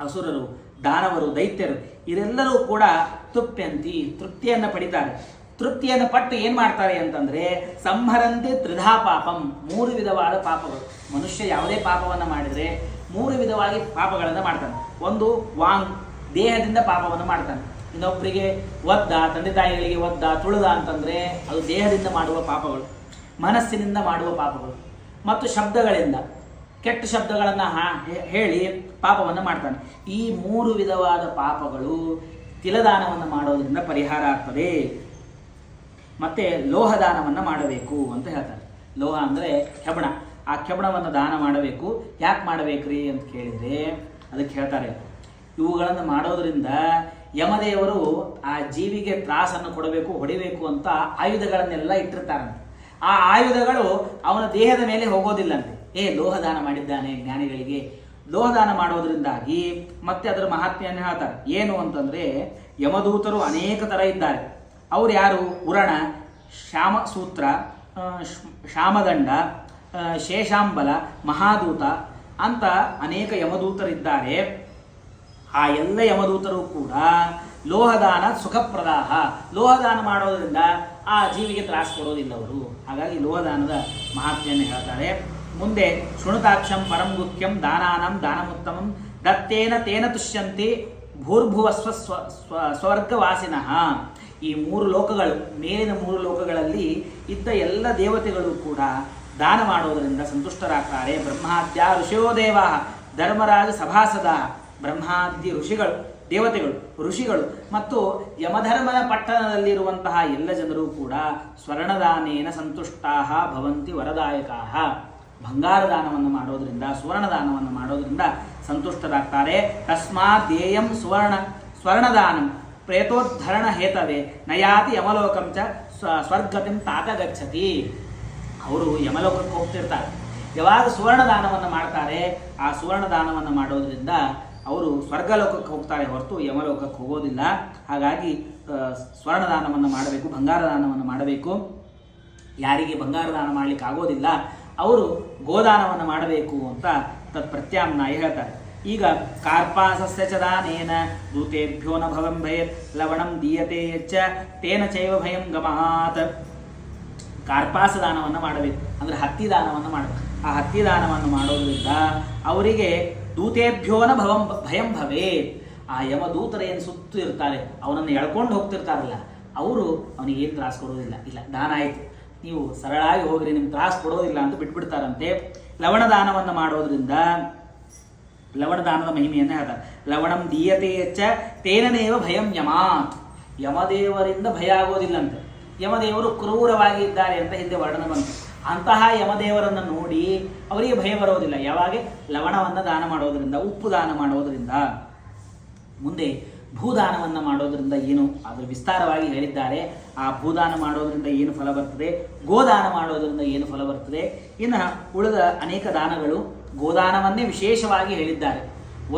ಅಸುರರು, ದಾನವರು, ದೈತ್ಯರು ಇವರೆಲ್ಲರೂ ಕೂಡ ತುಪ್ಯಂತಿ, ತೃಪ್ತಿಯನ್ನು ಪಡಿತಾರೆ. ತೃಪ್ತಿಯನ್ನು ಪಟ್ಟು ಏನು ಮಾಡ್ತಾರೆ ಅಂತಂದರೆ ಸಂಹರಂತೆ ತ್ರಿಧಾ ಪಾಪಂ, 3 ವಿಧವಾದ ಪಾಪಗಳು. ಮನುಷ್ಯ ಯಾವುದೇ ಪಾಪವನ್ನು ಮಾಡಿದರೆ 3 ವಿಧವಾಗಿ ಪಾಪಗಳನ್ನು ಮಾಡ್ತಾನೆ. ಒಂದು ವಾಂಗ್, ದೇಹದಿಂದ ಪಾಪವನ್ನು ಮಾಡ್ತಾನೆ. ಇನ್ನೊಬ್ಬರಿಗೆ ಒದ್ದ, ತಂದೆ ತಾಯಿಗಳಿಗೆ ಒದ್ದ, ತುಳಿದ ಅಂತಂದರೆ ಅದು ದೇಹದಿಂದ ಮಾಡುವ ಪಾಪಗಳು. ಮನಸ್ಸಿನಿಂದ ಮಾಡುವ ಪಾಪಗಳು. ಮತ್ತು ಶಬ್ದಗಳಿಂದ, ಕೆಟ್ಟ ಶಬ್ದಗಳನ್ನು ಹೇಳಿ ಪಾಪವನ್ನು ಮಾಡ್ತಾನೆ. ಈ 3 ವಿಧವಾದ ಪಾಪಗಳು ತಿಲದಾನವನ್ನು ಮಾಡೋದ್ರಿಂದ ಪರಿಹಾರ ಆಗ್ತದೆ. ಮತ್ತು ಲೋಹದಾನವನ್ನು ಮಾಡಬೇಕು ಅಂತ ಹೇಳ್ತಾರೆ. ಲೋಹ ಅಂದರೆ ಕೆಬಣ. ಆ ಕೆಬಣವನ್ನು ದಾನ ಮಾಡಬೇಕು. ಯಾಕೆ ಮಾಡಬೇಕ್ರಿ ಅಂತ ಕೇಳಿದರೆ ಅದಕ್ಕೆ ಹೇಳ್ತಾರೆ, ಇವುಗಳನ್ನು ಮಾಡೋದರಿಂದ ಯಮದೇವರು ಆ ಜೀವಿಗೆ ತ್ರಾಸನ್ನು ಕೊಡಬೇಕು, ಹೊಡಿಬೇಕು ಅಂತ ಆಯುಧಗಳನ್ನೆಲ್ಲ ಇಟ್ಟಿರ್ತಾರಂತೆ. ಆ ಆಯುಧಗಳು ಅವನ ದೇಹದ ಮೇಲೆ ಹೋಗೋದಿಲ್ಲಂತೆ. ಲೋಹದಾನ ಮಾಡಿದ್ದಾನೆ ಜ್ಞಾನಿಗಳಿಗೆ. ಲೋಹದಾನ ಮಾಡೋದ್ರಿಂದಾಗಿ ಮತ್ತೆ ಅದರ ಮಹಾತ್ಮೆಯನ್ನು ಹೇಳ್ತಾರೆ. ಏನು ಅಂತಂದರೆ ಯಮದೂತರು ಅನೇಕ ಥರ ಇದ್ದಾರೆ. ಅವ್ರು ಯಾರು? ಉರಣ, ಶ್ಯಾಮಸೂತ್ರ, ಶ್ಯಾಮದಂಡ, ಶೇಷಾಂಬಲ, ಮಹಾದೂತ ಅಂತ ಅನೇಕ ಯಮದೂತರಿದ್ದಾರೆ. ಆ ಎಲ್ಲ ಯಮದೂತರು ಕೂಡ ಲೋಹದಾನ ಸುಖಪ್ರದಾಹ, ಲೋಹದಾನ ಮಾಡೋದ್ರಿಂದ ಆ ಜೀವಿಗೆ ತ್ರಾಸ ಕೊಡೋದಿಲ್ಲ ಅವರು. ಹಾಗಾಗಿ ಲೋಹದಾನದ ಮಹಾತ್ಮೆಯನ್ನು ಹೇಳ್ತಾರೆ. ಮುಂದೆ ಶೃಣುತಾಕ್ಷಂ ಪರಂ ಗುಖ್ಯಂ ದಾನಾನಂ ದಾನಮುತ್ತಮಂ ದತ್ತೇನ ತೇನ ತುಷ್ಯಂತಿ ಭೂರ್ಭುವಸ್ವ ಸ್ವರ್ಗವಾಸಿನಃ. ಈ 3 ಲೋಕಗಳು, ಮೇಲಿನ 3 ಲೋಕಗಳಲ್ಲಿ ಇದ್ದ ಎಲ್ಲ ದೇವತೆಗಳು ಕೂಡ ದಾನ ಮಾಡೋದರಿಂದ ಸಂತುಷ್ಟರಾಗ್ತಾರೆ. ಬ್ರಹ್ಮಾದ್ಯ ಋಷಿಯೋ ದೇವ, ಧರ್ಮರಾಜ ಸಭಾಸದ, ಬ್ರಹ್ಮಾದ್ಯ ಋಷಿಗಳು, ದೇವತೆಗಳು, ಋಷಿಗಳು ಮತ್ತು ಯಮಧರ್ಮನ ಪಟ್ಟಣದಲ್ಲಿರುವಂತಹ ಎಲ್ಲ ಜನರು ಕೂಡ ಸ್ವರ್ಣದಾನೇನ ಸಂತುಷ್ಟಾಹ ಭವಂತಿ ವರದಾಯಕಾಹ. ಬಂಗಾರ ದಾನವನ್ನು ಮಾಡೋದರಿಂದ, ಸುವರ್ಣ ದಾನವನ್ನು ಮಾಡೋದರಿಂದ ಸಂತುಷ್ಟರಾಗ್ತಾರೆ. ತಸ್ಮಾತ್ ದೇಯಂ ಸ್ವರ್ಣದಾನಂ ಪ್ರೇತೋದ್ಧರಣ ಹೇತವೇ ನಯಾತಿ ಯಮಲೋಕಂ ಚ ಸ್ವರ್ಗತಿಂ ತಾತ ಗಚ್ಚತಿ. ಅವರು ಯಮಲೋಕಕ್ಕೆ ಹೋಗ್ತಿರ್ತಾರೆ. ಯಾವಾಗ ಸುವರ್ಣ ದಾನವನ್ನು ಮಾಡ್ತಾರೆ, ಆ ಸುವರ್ಣ ದಾನವನ್ನು ಮಾಡೋದ್ರಿಂದ ಅವರು ಸ್ವರ್ಗಲೋಕಕ್ಕೆ ಹೋಗ್ತಾರೆ ಹೊರತು ಯಮಲೋಕಕ್ಕೆ ಹೋಗೋದಿಲ್ಲ. ಹಾಗಾಗಿ ಸ್ವರ್ಣ ದಾನವನ್ನು ಮಾಡಬೇಕು, ಬಂಗಾರ ದಾನವನ್ನು ಮಾಡಬೇಕು. ಯಾರಿಗೆ ಬಂಗಾರ ದಾನ ಮಾಡಲಿಕ್ಕೆ ಆಗೋದಿಲ್ಲ ಅವರು ಗೋದಾನವನ್ನು ಮಾಡಬೇಕು ಅಂತ ಪ್ರತ್ಯಾಮ್ನಾಯ ಹೇಳ್ತಾರೆ. ಈಗ ಕಾರ್ಪಾಸಸ್ಯ ಚ ದಾನೇನ ದೂತೇಭ್ಯೋ ನ ಭವಂ ಭಯತ್ ಲವಣಂ ದೀಯತೆ ಯಚ್ಚ ತೇನ ಚೈವ ಭಯಂ ಗಮಹಾತ್. ಕಾರ್ಪಾಸ ದಾನವನ್ನು ಮಾಡಬೇಕು ಅಂದರೆ ಹತ್ತಿ ದಾನವನ್ನು ಮಾಡಬೇಕು. ಆ ಹತ್ತಿ ದಾನವನ್ನು ಮಾಡೋದ್ರಿಂದ ಅವರಿಗೆ ದೂತೇಭ್ಯೋನ ಭಯಂ ಭವೇತ್. ಆ ಯಮದೂತರೇನು ಸುತ್ತು ಇರ್ತಾರೆ, ಅವನನ್ನು ಎಳ್ಕೊಂಡು ಹೋಗ್ತಿರ್ತಾರಲ್ಲ, ಅವರು ಅವನಿಗೆ ಏನು ತ್ರಾಸ ಕೊಡೋದಿಲ್ಲ. ಇಲ್ಲ, ದಾನ ಆಯಿತು, ನೀವು ಸರಳಾಗಿ ಹೋಗ್ರಿ, ನಿಮ್ಗೆ ತ್ರಾಸ ಕೊಡೋದಿಲ್ಲ ಅಂತ ಬಿಟ್ಬಿಡ್ತಾರಂತೆ. ಲವಣದಾನವನ್ನು ಮಾಡೋದ್ರಿಂದ, ಲವಣದಾನದ ಮಹಿಮೆಯನ್ನು ಹೇಳ್ತಾರೆ. ಲವಣಂ ದೀಯತೆ ಚ ತೇನನೇವ ಭಯಂ ಯಮಾತ್. ಯಮದೇವರಿಂದ ಭಯ ಆಗೋದಿಲ್ಲಂತೆ. ಯಮದೇವರು ಕ್ರೂರವಾಗಿ ಇದ್ದಾರೆ ಅಂತ ಹಿಂದೆ ವರ್ಣನೆ ಬಂತು. ಅಂತಹ ಯಮದೇವರನ್ನು ನೋಡಿ ಅವರಿಗೆ ಭಯ ಬರೋದಿಲ್ಲ. ಯಾವಾಗ? ಲವಣವನ್ನು ದಾನ ಮಾಡೋದರಿಂದ, ಉಪ್ಪು ದಾನ ಮಾಡೋದರಿಂದ. ಮುಂದೆ ಭೂದಾನವನ್ನು ಮಾಡೋದರಿಂದ ಏನು, ಅದರ ವಿಸ್ತಾರವಾಗಿ ಹೇಳಿದ್ದಾರೆ. ಆ ಭೂದಾನ ಮಾಡೋದರಿಂದ ಏನು ಫಲ ಬರ್ತದೆ, ಗೋದಾನ ಮಾಡೋದರಿಂದ ಏನು ಫಲ ಬರ್ತದೆ, ಇನ್ನು ಉಳಿದ ಅನೇಕ ದಾನಗಳು, ಗೋದಾನವನ್ನೇ ವಿಶೇಷವಾಗಿ ಹೇಳಿದ್ದಾರೆ.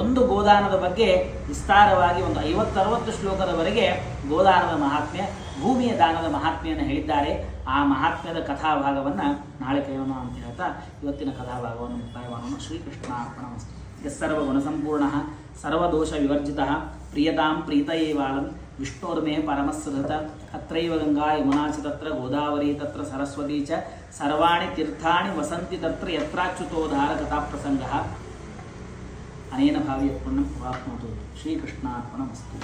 ಒಂದು ಗೋದಾನದ ಬಗ್ಗೆ ವಿಸ್ತಾರವಾಗಿ ಒಂದು 50-60 ಶ್ಲೋಕದವರೆಗೆ ಗೋದಾನದ ಮಹಾತ್ಮ್ಯ, ಭೂಮಿಯ ದಾನದ ಮಹಾತ್ಮೆಯನ್ನು ಹೇಳಿದ್ದಾರೆ. ಆ ಮಹಾತ್ಮ್ಯದ ಕಥಾಭಾಗವನ್ನು ನಾಳೆ ಕೇಳೋಣ ಅಂತ ಹೇಳ್ತಾ ಇವತ್ತಿನ ಕಥಾಭಾಗವನ್ನು ಮುಕ್ತಾಯ ಮಾಡೋಣ. ಶ್ರೀಕೃಷ್ಣಾರ್ಪಣಮಸ್ತು. ಯಸ್ಸರ್ವಗುಣಸಂಪೂರ್ಣ ಸರ್ವದೋಷ ವಿವರ್ಜಿತ ಪ್ರಿಯತಾಂ ಪ್ರೀತಯೇವಾಳಂ ವಿಷ್ಣೋರ್ಮೇ ಪರಮಸ್ಸೃತ. ಅತ್ರೈವ ಗಂಗಾ ಯಮುನಾ ಚ ತತ್ರ ಗೋದಾವರಿ ತತ್ರ ಸರಸ್ವತಿ ಚ ಸರ್ವಾಣಿ ತೀರ್ಥಾಣಿ ವಸಂತಿ ತತ್ರ ಯತ್ರಾಚ್ಯುತೋದ್ಧಾರ ಕಥಾಪ್ರಸಂಗಃ. ಅನೇನ ಭಾವ್ಯ ಪುಣ್ಯಂ ಪ್ರಾಪ್ನೋತು. ಶ್ರೀಕೃಷ್ಣಾರ್ಪಣಮಸ್ತು.